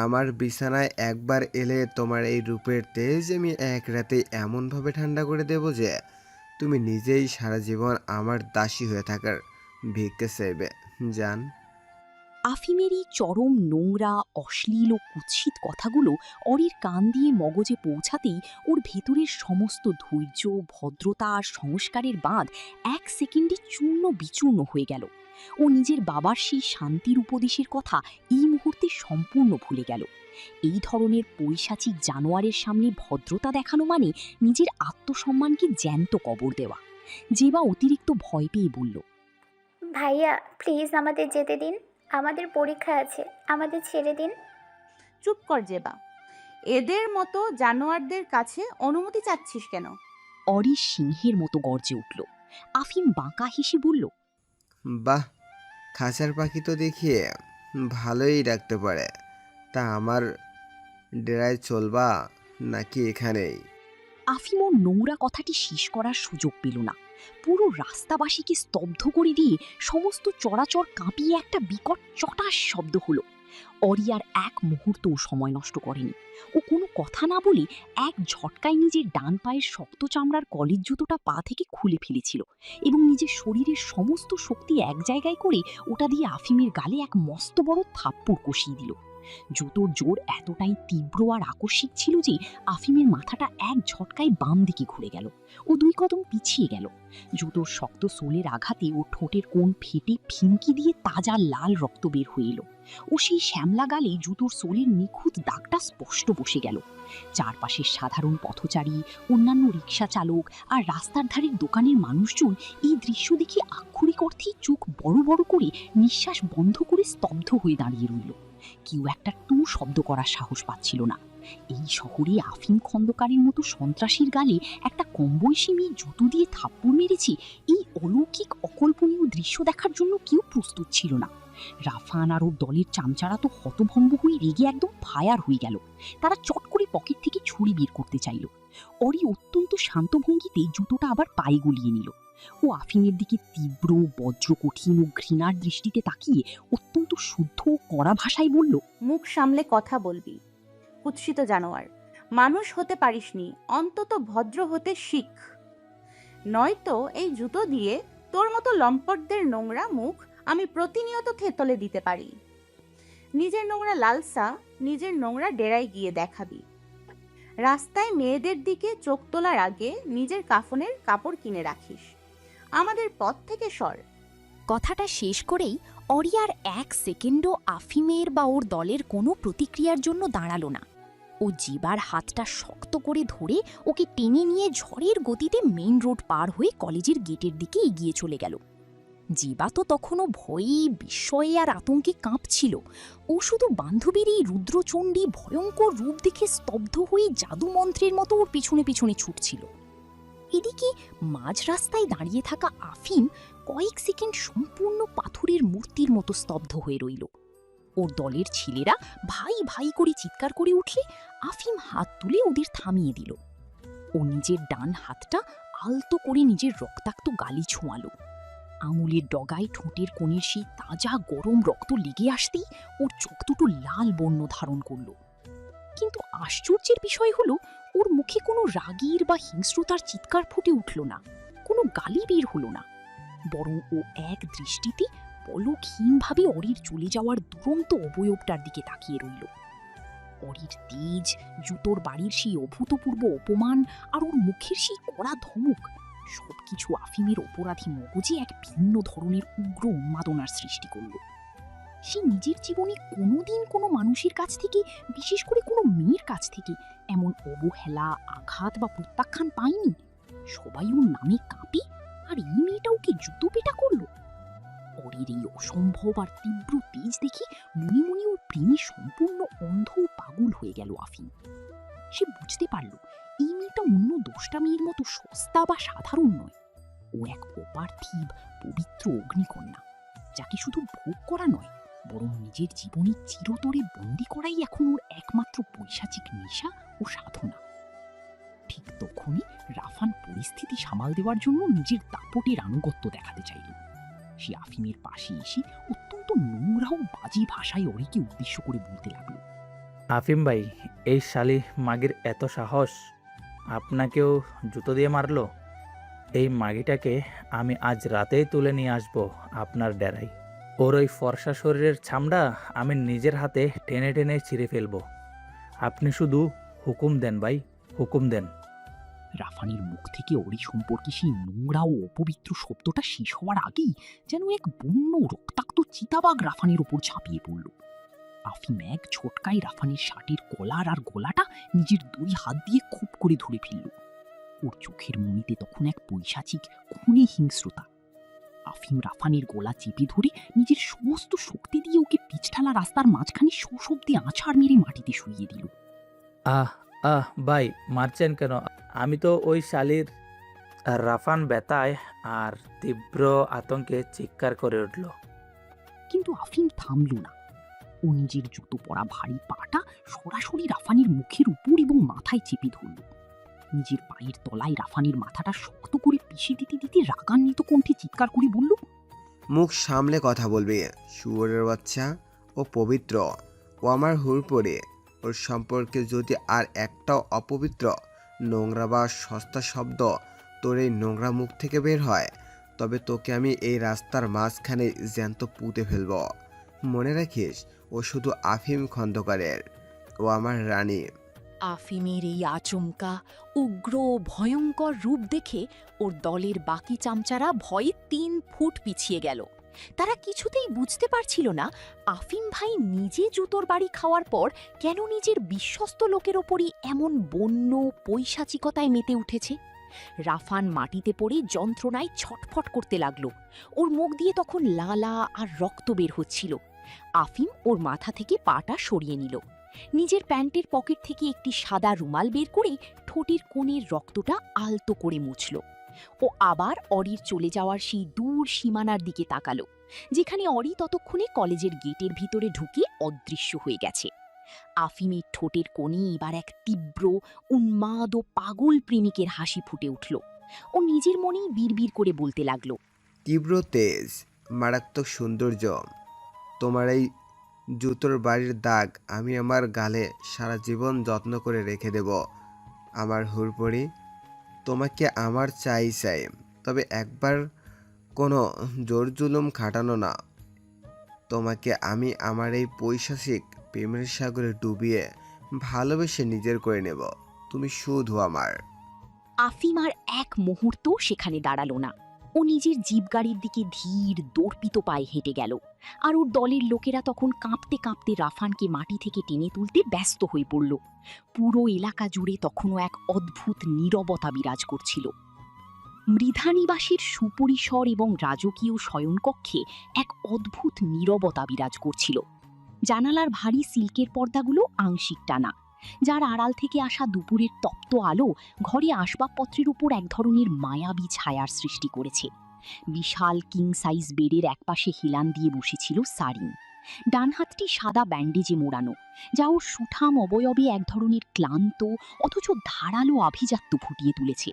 আমার বিছানায় একবার এলে তোমার এই রূপের তেজ আমি এক রাতে এমনভাবে ঠান্ডা করে দেব যে তুমি নিজেই সারা জীবন আমার দাসী হয়ে থাকার ভিক্ষে চাইবে জান। আফিমের এই চরম নোংরা অশ্লীল ও কুৎসিত কথাগুলো অরির কান দিয়ে মগজে পৌঁছাতেই ওর ভেতরের সমস্ত ধৈর্য, ভদ্রতা আর সংস্কারের বাঁধ এক সেকেন্ডে চূর্ণ বিচূর্ণ হয়ে গেল। ও নিজের বাবার সেই শান্তির উপদেশের কথা এই মুহূর্তে সম্পূর্ণ ভুলে গেল। এই ধরনের পৈশাচিক জানোয়ারের সামনে ভদ্রতা দেখানো মানে নিজের আত্মসম্মানকে জ্যান্ত কবর দেওয়া। জেবা অতিরিক্ত ভয় পেয়ে বলল, ভাইয়া প্লিজ আমাদের যেতে দিন, আমাদের পরীক্ষা আছে, আমাদের ছেড়ে দিন। চুপ কর জেবা, এদের মতো জানোয়ারদের কাছে অনুমতি চাচ্ছিস কেন? অরি সিংহের মতো গর্জে উঠল। আফিম বাঁকা হেসে বলল, বাহ, খাঁচার পাখি তো দেখিয়ে ভালোই রাখতে পারে। তা আমার ডেরায় চলবা নাকি এখানেই? আফিম ওর নোংরা কথাটি শেষ করার সুযোগ পেল না। পুরো রাস্তাবাসীকে স্তব্ধ করে দিয়ে সমস্ত চরাচর কাঁপিয়ে একটা বিকট চটাস শব্দ হলো। অরি আর এক মুহূর্তও সময় নষ্ট করেনি। ও কোনো কথা না বলে এক ঝটকায় নিজের ডান পায়ের শক্ত চামড়ার কলের জুতোটা পা থেকে খুলে ফেলেছিল এবং নিজের শরীরের সমস্ত শক্তি এক জায়গায় করে ওটা দিয়ে আফিমের গালে এক মস্ত বড় থাপ্পড় কষিয়ে দিল। জুতোর জোর এতটাই তীব্র আর আকস্মিক ছিল যে আফিমের মাথাটা এক ঝটকায় বাম দিকে ঘুরে গেল। ও 2 কদম পিছিয়ে গেল। জুতোর শক্ত সোলের আঘাতে ও ঠোঁটের কোণ ফেটে ফিনকি দিয়ে তাজা লাল রক্ত বের হয়ে এলো। ও সেই শ্যামলা গালে জুতোর সোলের নিখুঁত দাগটা স্পষ্ট বসে গেল। চারপাশের সাধারণ পথচারী, অন্যান্য রিক্সা চালক আর রাস্তার ধারের দোকানের মানুষজন এই দৃশ্য দেখে আক্ষরিক অর্থেই চোখ বড় বড় করে নিঃশ্বাস বন্ধ করে স্তব্ধ হয়ে দাঁড়িয়ে রইল। কেউ একটা টু শব্দ করার সাহস পাচ্ছিল না। এই শহরে আফিম খন্দকারের মতো সন্ত্রাসীর গালে একটা কমবয়সী মেয়ে জুতো দিয়ে থাপ্পড় মেরেছে, এই অলৌকিক অকল্পনীয় দৃশ্য দেখার জন্য কেউ প্রস্তুত ছিল না। রাফান আর ওর দলের চামচারা তো হতভম্ব হয়ে রেগে একদম ফায়ার হয়ে গেল। তারা চট করে পকেট থেকে ছুরি বের করতে চাইল। অরি অত্যন্ত শান্ত ভঙ্গিতে জুতোটা আবার পায়ে গলিয়ে নিল। ও আফিমের দিকে তীব্র, বজ্রকঠিন ও ঘৃণার দৃষ্টিতে তাকিয়ে অত্যন্ত শুদ্ধ ও কড়া ভাষায় বলল, মুখ সামলে কথা বলবি কুৎসিত জানোয়ার। মানুষ হতে পারিসনি, অন্তত ভদ্র হতে শিখ। নয়তো এই জুতো দিয়ে তোর মতো লম্পটদের নোংরা মুখ আমি প্রতিনিয়ত থেতলে দিতে পারি। নিজের নোংরা লালসা নিজের নোংরা ডেরায় গিয়ে দেখাবি। রাস্তায় মেয়েদের দিকে চোখ তোলার আগে নিজের কাফনের কাপড় কিনে রাখিস। আমাদের পথ থেকে সর। কথাটা শেষ করেই অরি আর এক সেকেন্ডও আফিমের বা ওর দলের কোনো প্রতিক্রিয়ার জন্য দাঁড়ালো না। ও জিবার হাতটা শক্ত করে ধরে ওকে টেনে নিয়ে ঝড়ের গতিতে মেইন রোড পার হয়ে কলেজের গেটের দিকে এগিয়ে চলে গেল। জিবা তো তখনও ভয়ে, বিস্ময়ে আর আতঙ্কে কাঁপছিল। ও শুধু বান্ধবীর এই রুদ্রচণ্ডী ভয়ঙ্কর রূপ দেখে স্তব্ধ হয়ে জাদু মন্ত্রের মতো ওর পিছনে পিছনে ছুটছিল। এদিকে মাঝ রাস্তায় দাঁড়িয়ে থাকা আফিম কয়েক সেকেন্ড সম্পূর্ণ পাথরের মূর্তির মতো স্তব্ধ হয়ে রইল। ওর দলের ছেলেরা ভাই ভাই করে চিৎকার করে উঠলে আফিম হাত তুলে ওদের থামিয়ে দিল। ও নিজের ডান হাতটা আলতো করে নিজের রক্তাক্ত গালি ছোঁয়ালো। আঙুলের ডগায় ঠোঁটের কোণের সেই তাজা গরম রক্ত লেগে আসতেই ওর চোখ দুটো লাল বর্ণ ধারণ করল। কিন্তু আশ্চর্যের বিষয় হলো ওর মুখে কোনো রাগের বা হিংস্রতার চিৎকার ফুটে উঠল না, কোনো গালি বের হলো না। বরং ও এক দৃষ্টিতে পলকহীনভাবে অরির চলে যাওয়ার দুরন্ত অবয়বটার দিকে তাকিয়ে রইল। অরির তেজ, জুতোর বাড়ির সেই অভূতপূর্ব অপমান আর ওর মুখের সেই কড়া ধমক সবকিছু আফিমের অপরাধী মগজে এক ভিন্ন ধরনের উগ্র উন্মাদনার সৃষ্টি করল। সে নিজের জীবনে কোনোদিন কোনো মানুষের কাছ থেকে, বিশেষ করে কোনো মেয়ের কাছ থেকে এমন অবহেলা, আঘাত বা প্রত্যাখ্যান পায়নি। সবাই ওর নামে কাঁপে, আর এই মেয়েটা ওকে জুতো পেটা করল। অরির এই অসম্ভব আর তীব্র তেজ দেখে মনে মনে ওর প্রেমে সম্পূর্ণ অন্ধ ও পাগল হয়ে গেল আফিম। সে বুঝতে পারল এই মেয়েটা অন্য 10টা মেয়ের মতো সস্তা বা সাধারণ নয়। ও এক অপার্থিব পবিত্র অগ্নিকন্যা, যাকে শুধু ভোগ করা নয়, বরং নিজের জীবনে চিরতরে বন্দি করাই এখন ওর একমাত্র পৈশাচিক নেশা ও সাধনা। ঠিক তখনই রাফান পরিস্থিতি সামাল দেওয়ার জন্য নিজের দাপটের আনুগত্য দেখাতে চাইল। সে আফিমের পাশে এসে অত্যন্ত নোংরা ও বাজে ভাষায় অরিকে উদ্দেশ্য করে বলতে লাগলো, আফিম ভাই, এই শালি মাগির এত সাহস, আপনাকেও জুতো দিয়ে মারলো? এই মাগিটাকে আমি আজ রাতেই তুলে নিয়ে আসবো আপনার ডেরায়। ওর ওই ফর্সা শরীরের ছামড়া আমি নিজের হাতে টেনে টেনে ছিঁড়ে ফেলবো। আপনি শুধু হুকুম দেন ভাই, হুকুম দেন। রাফানের মুখ থেকে অরি সম্পর্কে সেই নোংরা ও অপবিত্র শব্দটা শেষ হওয়ার আগেই যেন এক বন্য রক্তাক্ত চিতাবাঘ রাফানের ওপর ঝাঁপিয়ে পড়ল। আফিম এক ছোটকায় রাফানের শার্টের কলার আর গলাটা নিজের 2 হাত দিয়ে খুব করে ধরে ফেলল। ওর চোখের মনিতে তখন এক পৈশাচিক খুনে হিংস্রতা। আফিম রাফানের গলা চেপে ধরে নিজের সমস্ত শক্তি দিয়ে ওকে পিছঠালা রাস্তার মাঝখানে সশব্দে আছাড় মেরে মাটিতে শুইয়ে দিল। আহ আহ ভাই, মারছেন কেন? আমি তো ওই শালির। রাফান ব্যথায় আর তীব্র আতঙ্কে চিৎকার করে উঠল। কিন্তু আফিম থামল না। ও নিজের জুতো পরা ভারী পাটা সরাসরি রাফানের মুখের উপর এবং মাথায় চেপে ধরল। নিজের পায়ের তলায় রাফানের মাথাটা শক্ত করে পিষে দিতে দিতে রাগান্বিত কণ্ঠে চিৎকার করে বলল, মুখ সামলে কথা বলবে, শুয়োরের বাচ্চা। ও পবিত্র, ও আমার হুড়পড়ে। ওর সম্পর্কে যদি আর একটাও অপবিত্র, নোংরা বা সস্তা শব্দ তোর এই নোংরা মুখ থেকে বের হয়, তবে তোকে আমি এই রাস্তার মাঝখানে জ্যান্ত পুঁতে ফেলব। মনে রাখিস, ও শুধু আফিম খন্দকারের, ও আমার রানী। আফিমের এই আচমকা, উগ্র ও ভয়ঙ্কর রূপ দেখে ওর দলের বাকি চামচারা ভয়ে 3 ফুট পিছিয়ে গেল। তারা কিছুতেই বুঝতে পারছিল না আফিম ভাই নিজে জুতোর বাড়ি খাওয়ার পর কেন নিজের বিশ্বস্ত লোকের ওপরই এমন বন্য পৈশাচিকতায় মেতে উঠেছে। রাফান মাটিতে পড়ে যন্ত্রণায় ছটফট করতে লাগলো। ওর মুখ দিয়ে তখন লালা আর রক্ত বের হচ্ছিল। আফিম ওর মাথা থেকে পাটা সরিয়ে নিল। নিজের প্যান্টের পকেট থেকে একটি সাদা রুমাল বের করে ঠোঁটের কোণের রক্তটা আলতো করে মুছল। ও আবার অরির চলে যাওয়ার সেই দূর সীমানার দিকে তাকালো, যেখানে অরি ততক্ষণে কলেজের গেটের ভিতরে ঢুকে অদৃশ্য হয়ে গেছে। আফিমের ঠোঁটের কোণে এবার এক তীব্র, উন্মাদ ও পাগল প্রেমিকের হাসি ফুটে উঠল। ও নিজের মনেই বিড়বিড় করে বলতে লাগলো, তীব্র তেজ, মারাত্মক সৌন্দর্য। তোমার এই জুতোর বাড়ির দাগ আমি আমার গালে সারা জীবন যত্ন করে রেখে দেব। আমার হুড়পড়ি, তোমাকে আমার চাই, তবে একবার কোনো জোর জুলুম খাটানো না। তোমাকে আমি আমার এই পৈশাচিক প্রেমের সাগরে ডুবিয়ে ভালোবেসে নিজের করে নেব। তুমি শুধু আমার। আফিম আর এক মুহূর্ত সেখানে দাঁড়ালো না। ও ও নিজের জিপ গাড়ির দিকে ধীর দর্পিত পায়ে হেঁটে গেল, আর ওর দলের লোকেরা তখন কাঁপতে কাঁপতে রাফানকে মাটি থেকে টেনে তুলতে ব্যস্ত হয়ে পড়ল। পুরো এলাকা জুড়ে তখনও এক অদ্ভুত নীরবতা বিরাজ করছিল। মৃধানিবাসীর সুপরিসর এবং রাজকীয় শয়নকক্ষে এক অদ্ভুত নীরবতা বিরাজ করছিল। জানালার ভারী সিল্কের পর্দাগুলো আংশিক টানা, যার আড়াল থেকে আসা দুপুরের তপ্ত আলো ঘরে আসবাবপত্রের উপর এক ধরনের মায়াবী ছায়ার সৃষ্টি করেছে। বিশাল কিং সাইজ বেডের একপাশে হেলান দিয়ে বসেছিল সারিন। ডান হাতটি সাদা ব্যান্ডেজে মোড়ানো, যা ওর সুঠাম অবয়বে এক ধরনের ক্লান্ত অথচ ধারালো আভিজাত্য ফুটিয়ে তুলেছে।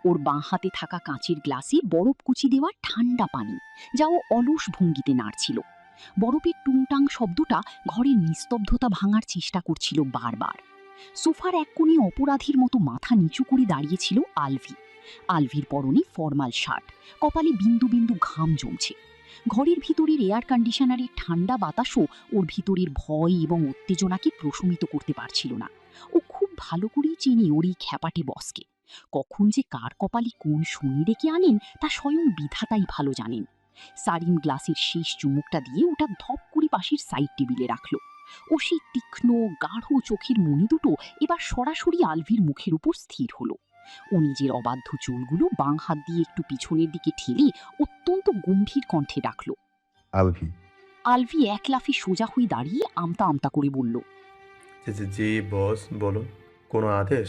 ওর বাঁ হাতে থাকা কাঁচের গ্লাসে বরফ কুচি দেওয়া ঠান্ডা পানি, যা ও অলস ভঙ্গিতে নাড়ছিল। বরফের টুংটাং শব্দটা ঘরের নিস্তব্ধতা ভাঙার চেষ্টা করছিল বারবার। সোফার এক কোণে অপরাধীর মতো মাথা নিচু করে দাঁড়িয়েছিল আলভি। আলভির পরনে ফর্মাল শার্ট, কপালে বিন্দু বিন্দু ঘাম জমছে। ঘরের ভিতরের এয়ার কন্ডিশনারের ঠান্ডা বাতাসও ওর ভিতরের ভয় এবং উত্তেজনাকে প্রশমিত করতে পারছিল না। ও খুব ভালো করেই চেনে ওর এই খ্যাপাটে বসকে। কখন যে কার কপালে কোন শনি ডেকে আনেন তা স্বয়ং বিধাতাই ভালো জানেন। সারিন গ্লাসের শেষ চুমুকটা দিয়ে ওটা ধপ করে পাশের সাইড টেবিলে রাখল। ও সেই তীক্ষ্ণ গাঢ় চোখের মণি দুটো এবার সরাসরি আলভির মুখের উপর স্থির হলো। ও নিজের অবাধ্য চুলগুলো বাঁ হাত দিয়ে একটু পিছনের দিকে ঠেলে অত্যন্ত গম্ভীর কণ্ঠে ডাকল, আলভি। আলভি এক লাফে সোজা হয়ে দাঁড়িয়ে আমতা আমতা করে বলল, জি বস, বলুন, কোনো আদেশ?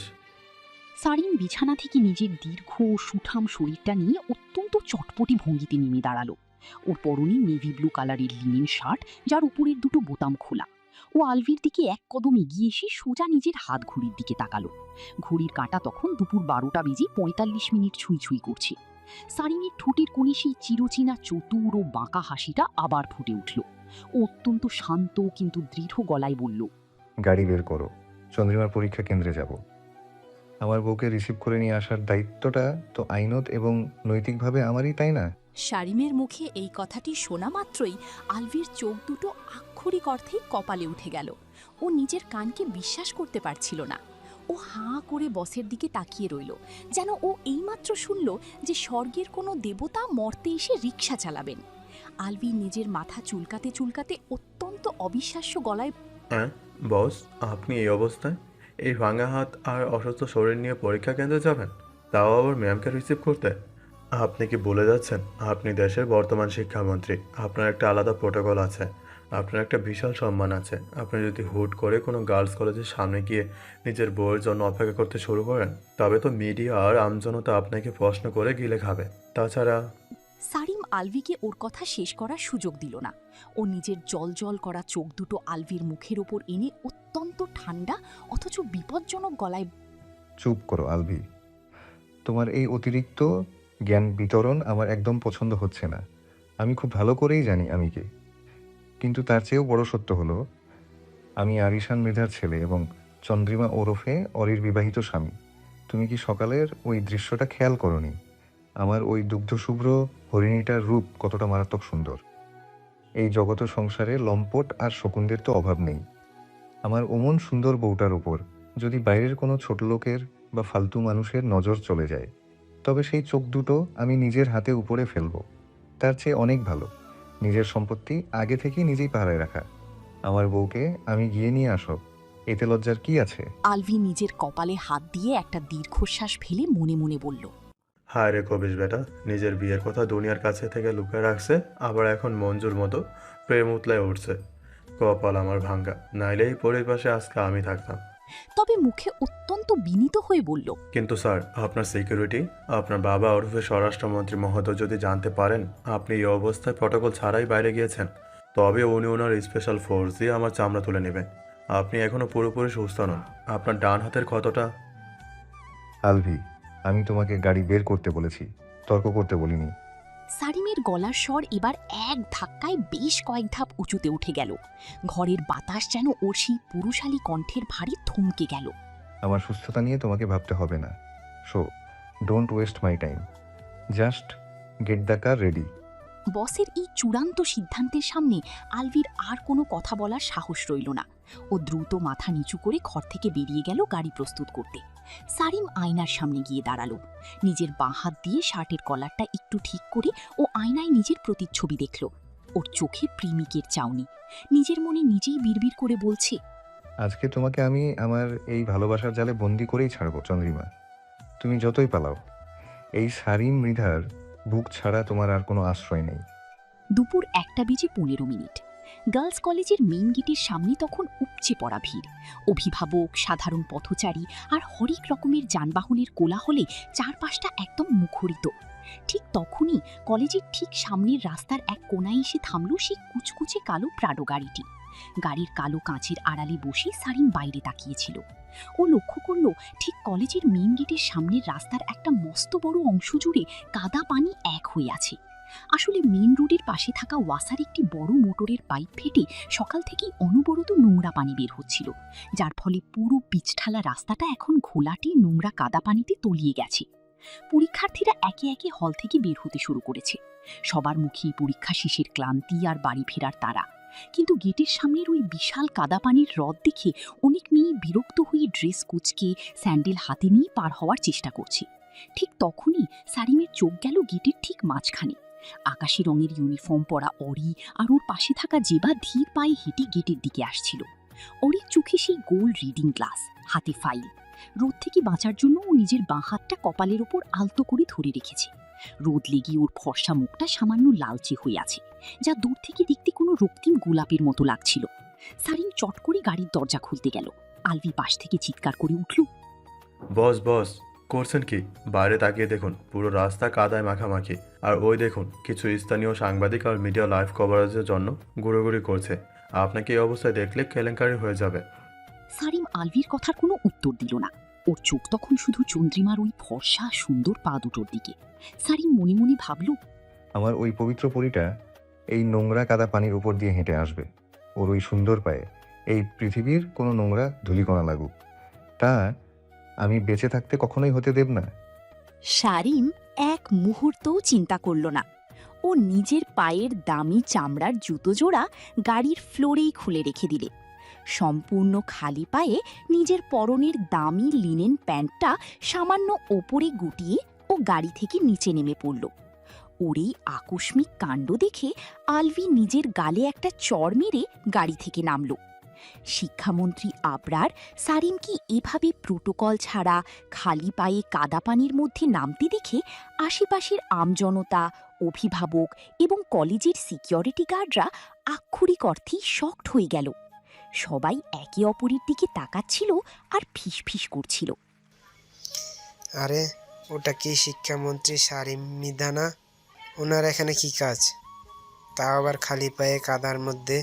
সারিন বিছানা থেকে নিজের দীর্ঘ সুঠাম শরীরটা নিয়ে অত্যন্ত চটপটি ভঙ্গিতে নেমে দাঁড়ালো। ওর পরনে নেভি ব্লু কালারের লিনেন শার্ট, যার উপরের দুটো বোতাম খোলা। ও আলভির দিকে এক কদম এগিয়ে এসে সোজা নিজের হাত ঘড়ির দিকে তাকালো। ঘড়ির কাঁটা তখন দুপুর 12টা বেজে 45 মিনিট ছুঁই ছুঁই করছে। সারিনের ঠোঁটের কোণে সেই চিরচেনা চতুর ও বাঁকা হাসিটা আবার ফুটে উঠল। ও অত্যন্ত শান্ত কিন্তু দৃঢ় গলায় বলল, গাড়ি বের করো, চন্দ্রিমার পরীক্ষা কেন্দ্রে যাব। আমার বউকে রিসিভ করে নিয়ে আসার দায়িত্বটা তো আইনত এবং নৈতিকভাবে আমারই, তাই না? শারিমের মুখে এই কথাটি শোনা মাত্রই আলভির চোখ দুটো আক্ষরিক অর্থেই কপালে উঠে গেল। ও নিজের কানকে বিশ্বাস করতে পারছিল না। ও হাঁ করে বসের দিকে তাকিয়ে রইল, যেন ও এইমাত্র শুনল যে স্বর্গের কোনো দেবতা মর্তে এসে রিক্সা চালাবেন। আলভি নিজের মাথা চুলকাতে চুলকাতে অত্যন্ত অবিশ্বাস্য গলায়, হ্যাঁ বস, আপনি এই অবস্থায়, এই ভাঙা হাত আর অসুস্থ শরীর নিয়ে পরীক্ষা কেন্দ্রে যাবেন, তাও আবার ম্যামকে রিসিভ করতে? আপনি কি বলে যাচ্ছেন আপনি দেশের বর্তমান শিক্ষামন্ত্রী? আপনার একটা আলাদা প্রোটোকল আছে, আপনার একটা বিশাল সম্মান আছে। আপনি যদি হুট করে কোনো গার্লস কলেজের সামনে গিয়ে নিজের বউয়ের জন্য অপেক্ষা করতে শুরু করেন, তবে তো মিডিয়া আর আমজনতা আপনাকে প্রশ্ন করে গিলে খাবে। তাছাড়া সারিম আলভিকে ওর কথা শেষ করার সুযোগ দিল না। ও নিজের জল করা চোখ দুটো আলভির মুখের ওপর এনে অত্যন্ত ঠান্ডা অথচ বিপজ্জনক গলায়, চুপ করো আলভি, তোমার এই অতিরিক্ত জ্ঞান বিতরণ আমার একদম পছন্দ হচ্ছে না। আমি খুব ভালো করেই জানি আমি কে, কিন্তু তার চেয়েও বড় সত্য হলো আমি আরিশান মৃধার ছেলে এবং চন্দ্রিমা ওরফে অরির বিবাহিত স্বামী। তুমি কি সকালের ওই দৃশ্যটা খেয়াল করনি? আমার ওই দুগ্ধশুভ্র হরিণীটার রূপ কতটা মারাত্মক সুন্দর। এই জগত সংসারে লম্পট আর শকুনদের তো অভাব নেই। আমার অমন সুন্দর বউটার উপর যদি বাইরের কোনো ছোট লোকের বা ফালতু মানুষের নজর চলে যায়, তবে সেই চোখ দুটো আমি নিজের হাতে উপরে ফেলবো। তার চেয়ে অনেক ভালো নিজের সম্পত্তি আগে থেকেই নিজেই পাহারায় রাখা। আমার বউকে আমি গিয়ে নিয়ে আসো, এতে লজ্জার কি আছে? আলভি নিজের কপালে হাত দিয়ে একটা দীর্ঘশ্বাস ফেলে মনে মনে বলল, হায় রে কবিশ বেটা, নিজের বিয়ের কথা দুনিয়ার কাছে থেকে লুকিয়ে রাখছে, আবার এখন মঞ্জুর মতো প্রেম উতলায় উঠছে। কপাল আমার ভাঙ্গা, নাইলে এই পরিবেশে আজকে আমি থাকতাম। তবে মুখে অত্যন্ত বিনীত হয়ে বলল, কিন্তু স্যার, আপনার সিকিউরিটি, আপনার বাবা ওরফে স্বরাষ্ট্রমন্ত্রী মহোদয় যদি জানতে পারেন আপনি এই অবস্থায় প্রটোকল ছাড়াই বাইরে গিয়েছেন, তবে উনি ওনার স্পেশাল ফোর্স দিয়ে আমার চামড়া তুলে নেবে। আপনি এখনো পুরোপুরি সুস্থ নন, আপনার ডান হাতের ক্ষতটা। আলভি, আমি তোমাকে গাড়ি বের করতে বলেছি, তর্ক করতে বলিনি। সারিমের গলার স্বর এবার এক ধাক্কায় বেশ কয়েক ধাপ উঁচুতে উঠে গেল। ঘরের বাতাস যেন ওর সেই পুরুষালী কণ্ঠের ভারী থমকে গেল। আমার সুস্থতা নিয়ে তোমাকে ভাবতে হবে না। So don't waste my time, just get the car ready. বসের এই চূড়ান্ত সিদ্ধান্তের সামনে আলভির আর কোনো কথা বলার সাহস রইল না। ও দ্রুত মাথা নিচু করে ঘর থেকে বেরিয়ে গেল গাড়ি প্রস্তুত করতে। সারিম আয়নার সামনে গিয়ে দাঁড়ালো। নিজের বাঁ হাত দিয়ে শার্টের কলারটা একটু ঠিক করে ও আয়নায় নিজের প্রতিচ্ছবি দেখল। ওর চোখে প্রেমিকের চাউনি। নিজের মনে নিজেই বিড়বিড় করে বলছে, আজকে তোমাকে আমি আমার এই ভালোবাসার জালে বন্দি করেই ছাড়বো চন্দ্রিমা। তুমি যতই পালাও, এই সারিম মৃধার বুক ছাড়া তোমার আর কোনো আশ্রয় নেই। দুপুর 1:15। গার্লস কলেজের মেইন গেটের সামনে তখন উপচে পড়া ভিড়। অভিভাবক, সাধারণ পথচারী আর হরেক রকমের যানবাহনের কোলাহলে চারপাশটা একদম মুখরিত। ঠিক তখনই কলেজের ঠিক সামনের রাস্তার এক কোনায় এসে থামল সেই কুচকুচে কালো প্রাডো গাড়িটি। গাড়ির কালো কাঁচের আড়ালে বসে সারিম বাইরে তাকিয়েছিল। ও লক্ষ্য করল ঠিক কলেজের মেইন গেটের সামনের রাস্তার একটা মস্ত বড় অংশ জুড়ে কাদা পানি এক হয়ে আছে। আসলে মেইন রোডের পাশে থাকা ওয়াসার একটি বড় মোটরের পাইপ ফেটে সকাল থেকেই অনবরত নোংরা পানি বের হচ্ছিল, যার ফলে পুরো পিচঢালা রাস্তাটা এখন ঘোলাটে নোংরা কাদা পানিতে তলিয়ে গেছে। পরীক্ষার্থীরা একে একে হল থেকে বের হতে শুরু করেছে। সবার মুখেই পরীক্ষা শেষের ক্লান্তি আর বাড়ি ফেরার তাড়া। কিন্তু গেটের সামনের ওই বিশাল কাদা পানির হ্রদ দেখে অনেক মেয়ে বিরক্ত হয়ে ড্রেস কুঁচকে স্যান্ডেল হাতে নিয়ে পার হওয়ার চেষ্টা করছে। ঠিক তখনই সারিমের চোখ গেল গেটের ঠিক মাঝখানে। আকাশি রঙের ইউনিফর্ম পরা অরি আর ওর পাশে থাকা জেবা ধীর পায়ে হেঁটে গেটের দিকে আসছিল। অরির চোখে সেই গোল রিডিং গ্লাস, হাতে ফাইল। রোদ থেকে বাঁচার জন্য ও নিজের বাঁ হাতটা কপালের ওপর আলতো করে ধরে রেখেছে। রোদ লেগে ওর ফর্সা মুখটা সামান্য লালচে হয়ে আছে, যা দূর থেকে দেখতে কোনো রক্তিম গোলাপের মতো লাগছিল। সারিম চট করে গাড়ির দরজা খুলতে গেল। আলভি পাশ থেকে চিৎকার করে উঠল, বস বস, করছেন কি? বাইরে তাকিয়ে দেখুন, পুরো রাস্তা কাদায় মাখামাখি। আর ওই দেখুন, কিছু স্থানীয় সাংবাদিক আর মিডিয়া লাইভ কভারেজের জন্য ঘুরোঘুরি করছে। আপনাকে এই অবস্থায় দেখলে কেলেঙ্কারি হয়ে যাবে। সারিম আলভির কথার কোনো উত্তর দিল না। ওর চোখ তখন শুধু চন্দ্রিমার ওই ফর্সা সুন্দর পা দুটোর দিকে। সারিম মনে মনে ভাবল, আমার ওই পবিত্র পরীটা এই নোংরা কাদা পানির উপর দিয়ে হেঁটে আসবে। ওর ওই সুন্দর পায়ে এই পৃথিবীর কোনো নোংরা ধূলিকণা লাগুক, তা আমি বেঁচে থাকতে কখনোই হতে দেব না। সারিম এক মুহূর্তও চিন্তা করল না। ও নিজের পায়ের দামি চামড়ার জুতো জোড়া গাড়ির ফ্লোরেই খুলে রেখে দিলে। সম্পূর্ণ খালি পায়ে নিজের পরনের দামি লিনেন প্যান্টটা সামান্য ওপরে গুটিয়ে ও গাড়ি থেকে নিচে নেমে পড়ল। ওর এই আকস্মিক কাণ্ড দেখে আলভি নিজের গালে একটা চড় মেরে গাড়ি থেকে নামল। শিক্ষামন্ত্রী আবরার সারিমকে এভাবে প্রোটোকল ছাড়া খালি পায়ে কাদা পানির মধ্যে নামতে দেখে আশেপাশের আমজনতা, অভিভাবক এবং কলেজের সিকিউরিটি গার্ডরা আক্ষরিক অর্থেই শকড হয়ে গেল। সবাই একে অপরের দিকে তাকাচ্ছিল আর ফিসফিস করছিল। আরে, ওটা কি শিক্ষামন্ত্রী সারিম মৃধা না? ওনার এখানে কি কাজ, তাও আবার খালি পায়ে কাদার মধ্যে?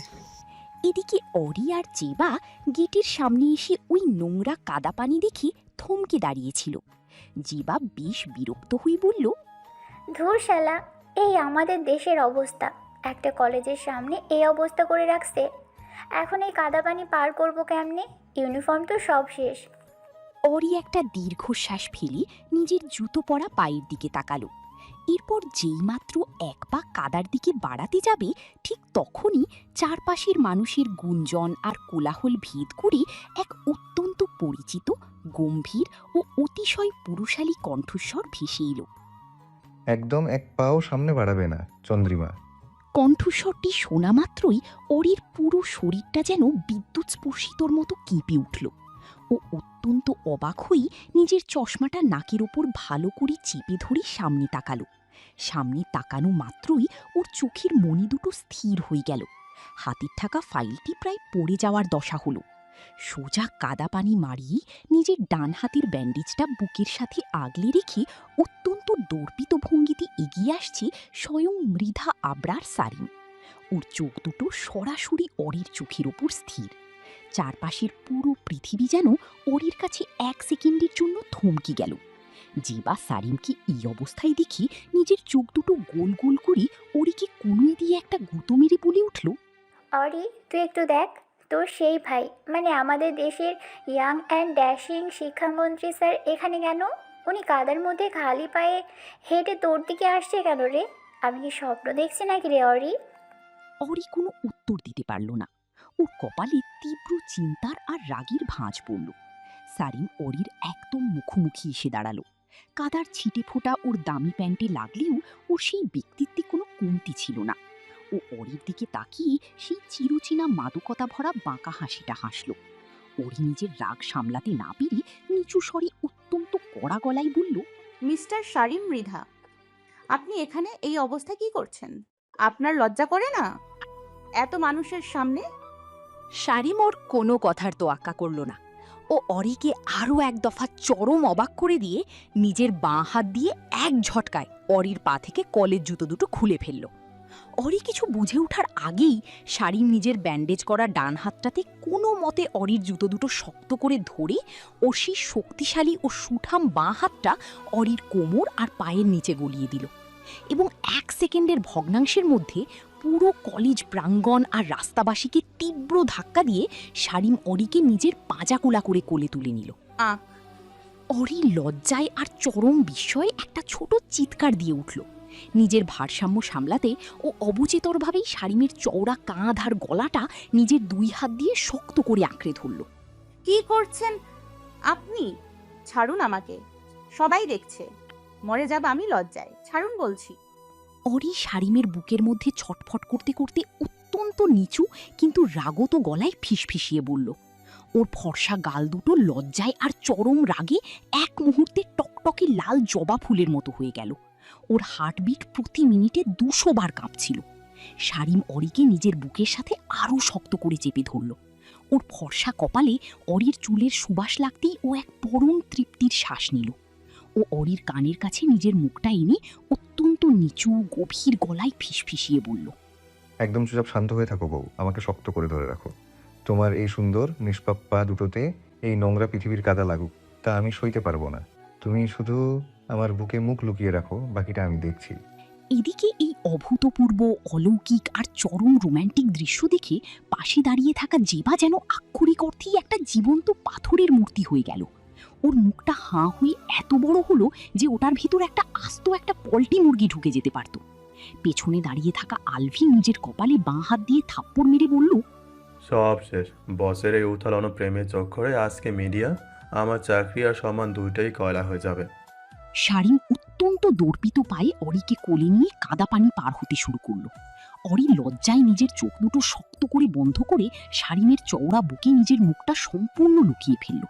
এদিকে অরি আর জেবা গেটের সামনে এসে ওই নোংরা কাদা পানি দেখে থমকে দাঁড়িয়েছিল। জেবা বেশ বিরক্ত হয়ে বলল, ধুর শালা, এই আমাদের দেশের অবস্থা, একটা কলেজের সামনে এই অবস্থা করে রাখছে। এখন এই কাদা পানি পার করবো কেমনে? ইউনিফর্ম তো সব শেষ। অরি একটা দীর্ঘশ্বাস ফেলে নিজের জুতো পরা পায়ের দিকে তাকালো। এরপর যেইমাত্র এক পা কাদার দিকে বাড়াতে যাবে, ঠিক তখনই চারপাশের মানুষের গুঞ্জন আর কোলাহল ভেদ করে এক অত্যন্ত পরিচিত, গম্ভীর ও অতিশয় পুরুষালী কণ্ঠস্বর ভেসে এলো। একদম এক পাও সামনে বাড়াবে না চন্দ্রিমা। কণ্ঠস্বরটি শোনা মাত্রই অরির পুরো শরীরটা যেন বিদ্যুৎ স্পর্শিতর মতো কেঁপে উঠল। ও অত্যন্ত অবাক হয়ে নিজের চশমাটা নাকের ওপর ভালো করে চেপে ধরে সামনে তাকালো। সামনে তাকানো মাত্রই ওর চোখের মণি দুটো স্থির হয়ে গেল। হাতের থাকা ফাইলটি প্রায় পড়ে যাওয়ার দশা হলো। সোজা কাদা পানি মারিয়ে নিজের ডান হাতের ব্যান্ডেজটা বুকের সাথে আগলে রেখে অত্যন্ত দর্পিত ভঙ্গিতে এগিয়ে আসছে স্বয়ং মৃধা আবরার সারিম। ওর চোখ দুটো সরাসরি অরির চোখের ওপর স্থির। চারপাশের পুরো পৃথিবী যেন অরির কাছে এক সেকেন্ডের জন্য থমকে গেল। জেবা সারিমকে এই অবস্থায় দেখে নিজের চোখ দুটো গোল গোল করে অরিকে কনুই দিয়ে একটা গুঁতো মেরে বলে উঠল, অরি, তুই একটু দেখ, তোর সেই ভাই, মানে আমাদের দেশের ইয়াং অ্যান্ড ড্যাশিং শিক্ষামন্ত্রী স্যার এখানে কেন? উনি কাদার মধ্যে খালি পায়ে হেঁটে তোর দিকে আসছে কেন রে? আমি কি স্বপ্ন দেখছি নাকি রে অরি? অরি কোনো উত্তর দিতে পারল না। ওর কপালে তীব্র চিন্তার আর রাগের ভাঁজ পড়ল। সারিম অরির একদম মুখোমুখি এসে দাঁড়ালো। কাদার ছিটে ফোঁটা ওর দামি প্যান্টে লাগলেও ওর সেই ব্যক্তিত্বে কোনো কমতি ছিল না। ও অরির দিকে তাকিয়ে সেই চিরচেনা মাদকতা ভরা বাঁকা হাসিটা হাসল। অরি নিজের রাগ সামলাতে না পেরে নিচু স্বরে অত্যন্ত কড়া গলায় বলল, মিস্টার শারিম মৃধা, আপনি এখানে এই অবস্থায় কি করছেন? আপনার লজ্জা করে না এত মানুষের সামনে? শারিম ওর কোনো কথার তোয়াক্কা করল না। ও অরিকে আরও এক দফা চরম অবাক করে দিয়ে নিজের বাঁ হাত দিয়ে এক ঝটকায় অরির পা থেকে কলের জুতো দুটো খুলে ফেলল। অরি কিছু বুঝে ওঠার আগেই শারিম নিজের ব্যান্ডেজ করা ডান হাতটাতে কোনো মতে অরির জুতো দুটো শক্ত করে ধরে ওর সেই শক্তিশালী ও সুঠাম বাঁ হাতটা অরির কোমর আর পায়ের নিচে গলিয়ে দিল এবং 1 সেকেন্ডের ভগ্নাংশের মধ্যে পুরো কলেজ প্রাঙ্গণ আর রাস্তাবাসীকে তীব্র ধাক্কা দিয়ে শারিম অরিকে নিজের পাঁজাকোলা করে কোলে তুলে নিল। আঁক অরি লজ্জায় আর চরম বিস্ময়ে একটা ছোট চিৎকার দিয়ে উঠল। নিজের ভারসাম্য সামলাতে ও অবচেতনভাবেই শারিমের চওড়া কাঁধ আর গলাটা নিজের 2 হাত দিয়ে শক্ত করে আঁকড়ে ধরল। কি করছেন আপনি? ছাড়ুন আমাকে, সবাই দেখছে। মরে যাব আমি লজ্জায়, ছাড়ুন বলছি। অরি শারিমের বুকের মধ্যে ছটফট করতে করতে অত্যন্ত নিচু কিন্তু রাগত গলায় ফিসফিসিয়ে বলল। ওর ফর্সা গাল দুটো লজ্জায় আর চরম রাগে এক মুহূর্তে টকটকে লাল জবা ফুলের মতো হয়ে গেল। ওর হার্টবিট প্রতি মিনিটে 200 বার কাঁপছিল। শারিম অরিকে নিজের বুকের সাথে আরও শক্ত করে চেপে ধরল। ওর ফর্সা কপালে অরির চুলের সুবাস লাগতেই ও এক পরম তৃপ্তির শ্বাস নিল। ও অরির কানের কাছে নিজের মুখটা এনে অত্যন্ত নিচু গভীর গলায় ফিসফিসিয়ে বলল, একদম চুপচাপ শান্ত হয়ে থাকো বউ, আমাকে শক্ত করে ধরে রাখো। তোমার এই সুন্দর নিষ্পাপ পা দুটোতে এই নোংরা পৃথিবীর কাদা লাগুক তা আমি সইতে পারবো না। তুমি শুধু আমার বুকে মুখ লুকিয়ে রাখো, বাকিটা আমি দেখছি। এদিকে এই অভূতপূর্ব অলৌকিক আর চরম রোম্যান্টিক দৃশ্য দেখে পাশে দাঁড়িয়ে থাকা জেবা যেন আক্ষরিক অর্থেই একটা জীবন্ত পাথরের মূর্তি হয়ে গেল। ওর মুখটা হাঁ হয়ে এত বড় হলো যে ওটার ভিতর একটা পল্টি মুরগি ঢুকে যেতে পারত। পেছনে দাঁড়িয়ে থাকা আলভি নিজের কপালে বাঁ হাত দিয়ে থাপ্পড় মেরে বলল, সব শেষ। বসের এই উথালানো প্রেমের চক্করে আজকে মিডিয়া, আমার চাকরি আর সম্মান দুইটাই কয়লা হয়ে যাবে। শারিম অত্যন্ত দর্পিত পায়ে অরিকে কোলে নিয়ে কাদা পানি পার হতে শুরু করলো। অরি লজ্জায় নিজের চোখ দুটো শক্ত করে বন্ধ করে শারিমের চওড়া বুকে নিজের মুখটা সম্পূর্ণ লুকিয়ে ফেলল।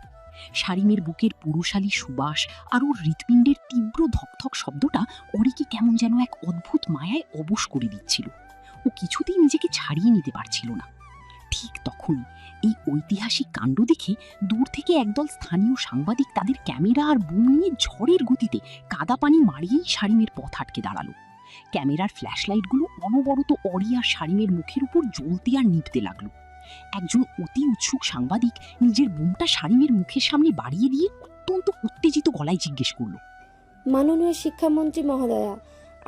শারিমের বুকের পুরুষালী সুবাস আর ওর হৃৎপিণ্ডের তীব্র ধকধক শব্দটা অরিকে কেমন যেন এক অদ্ভুত মায়ায় অবশ করে দিচ্ছিল। ও কিছুতেই নিজেকে ছাড়িয়ে নিতে পারছিল না। ঠিক তখনই এই ঐতিহাসিক কাণ্ড দেখে দূর থেকে একদল স্থানীয় সাংবাদিক তাদের ক্যামেরা আর বুম নিয়ে ঝড়ের গতিতে কাদা পানি মারিয়েই শারিমের পথ আটকে দাঁড়ালো। ক্যামেরার ফ্ল্যাশলাইটগুলো অনবরত অরি আর শারিমের মুখের উপর জ্বলতে আর নিভতে লাগলো। একজন অতি উৎসুক সাংবাদিক নিজের বুমটা শারিমের মুখের সামনে বাড়িয়ে দিয়ে অত্যন্ত উত্তেজিত গলায় জিজ্ঞেস করলো, মাননীয় শিক্ষামন্ত্রী মহোদয়া,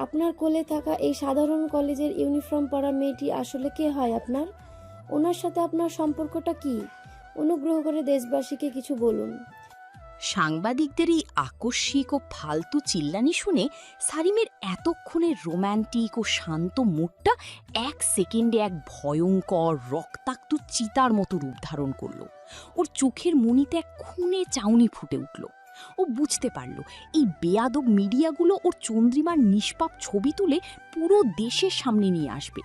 আপনার কোলে থাকা এই সাধারণ কলেজের ইউনিফর্ম পরা মেয়েটি আসলে কে হয় আপনার? ওনার সাথে আপনার সম্পর্কটা কি? অনুগ্রহ করে দেশবাসীকে কিছু বলুন। সাংবাদিকদের এই আকস্মিক ও ফালতু চিল্লানি শুনে সারিমের এতক্ষণের রোম্যান্টিক ও শান্ত মুডটা 1 সেকেন্ডে এক ভয়ঙ্কর রক্তাক্ত চিতার মতো রূপ ধারণ করল। ওর চোখের মণিতে এক খুনে চাউনি ফুটে উঠল। ও বুঝতে পারল এই বেয়াদব মিডিয়াগুলো ওর চন্দ্রিমার নিষ্পাপ ছবি তুলে পুরো দেশের সামনে নিয়ে আসবে।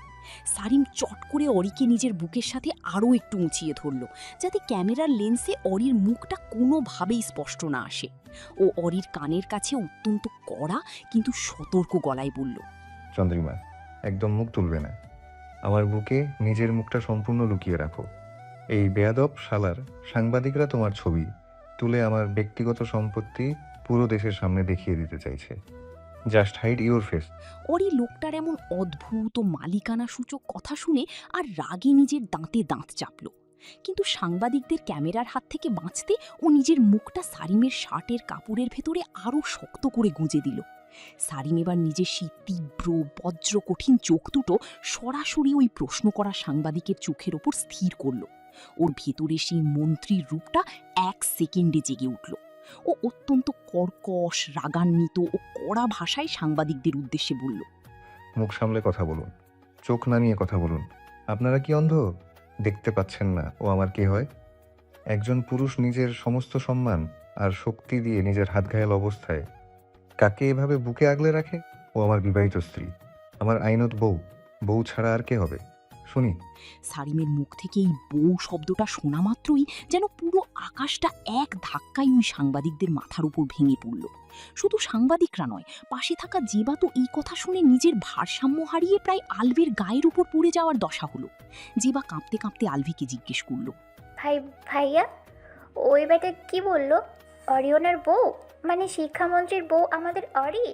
সারিম চট করে অরিকে নিজের বুকের সাথে আরও একটু উঁচিয়ে ধরল, যাতে ক্যামেরার লেন্সে অরির মুখটা কোনোভাবেই স্পষ্ট না আসে। ও অরির কানের কাছে অত্যন্ত কড়া কিন্তু সতর্ক গলায় বলল, চন্দ্রিমা, একদম মুখ তুলবে না। আমার বুকে নিজের মুখটা সম্পূর্ণ লুকিয়ে রাখো। এই বেয়াদব শালার সাংবাদিকরা তোমার ছবি তুলে আমার ব্যক্তিগত সম্পত্তি পুরো দেশের সামনে দেখিয়ে দিতে চাইছে। Just hide your face. অরি লোকটার এমন অদ্ভুত ও মালিকানা সূচক কথা শুনে আর রাগে নিজের দাঁতে দাঁত চাপল। কিন্তু সাংবাদিকদের ক্যামেরার হাত থেকে বাঁচতে ও নিজের মুখটা সারিমের শার্টের কাপড়ের ভেতরে আরও শক্ত করে গুঁজে দিল। সারিম এবার নিজের সেই তীব্র বজ্র কঠিন চোখ দুটো সরাসরি ওই প্রশ্ন করা সাংবাদিকের চোখের ওপর স্থির করল। ওর ভেতরে সেই মন্ত্রীর রূপটা 1 সেকেন্ডে জেগে উঠল। ও অত্যন্ত কর্কশ, রাগান্বিত ও কড়া ভাষায় সাংবাদিকদের উদ্দেশ্যে বলল, মুখ সামলে কথা বলুন, চোখ নামিয়ে কথা বলুন। আপনারা কি অন্ধ? দেখতে পাচ্ছেন না ও আমার কে হয়? একজন পুরুষ নিজের সমস্ত সম্মান আর শক্তি দিয়ে নিজের হাতঘায়াল অবস্থায় কাকে এভাবে বুকে আগলে রাখে? ও আমার বিবাহিত স্ত্রী, আমার আইনত বউ। বউ ছাড়া আর কে হবে? শুনি। সারিমের মুখ থেকে এই বউ শব্দটা শোনা মাত্রই যেন পুরো আকাশটা এক ধাক্কায় ওই সাংবাদিকদের মাথার উপর ভেঙে পড়ল। শুধু সাংবাদিকরা নয়, পাশে থাকা জেবা তো এই কথা শুনে নিজের ভারসাম্য হারিয়ে প্রায় আলভির গায়ের উপর পড়ে যাওয়ার দশা হলো। জেবা কাঁপতে কাঁপতে আলভিকে জিজ্ঞেস করলো, ভাইয়া, ওই বেটা কি বললো? অরিয়নার বউ মানে শিক্ষামন্ত্রীর বউ আমাদের অরি?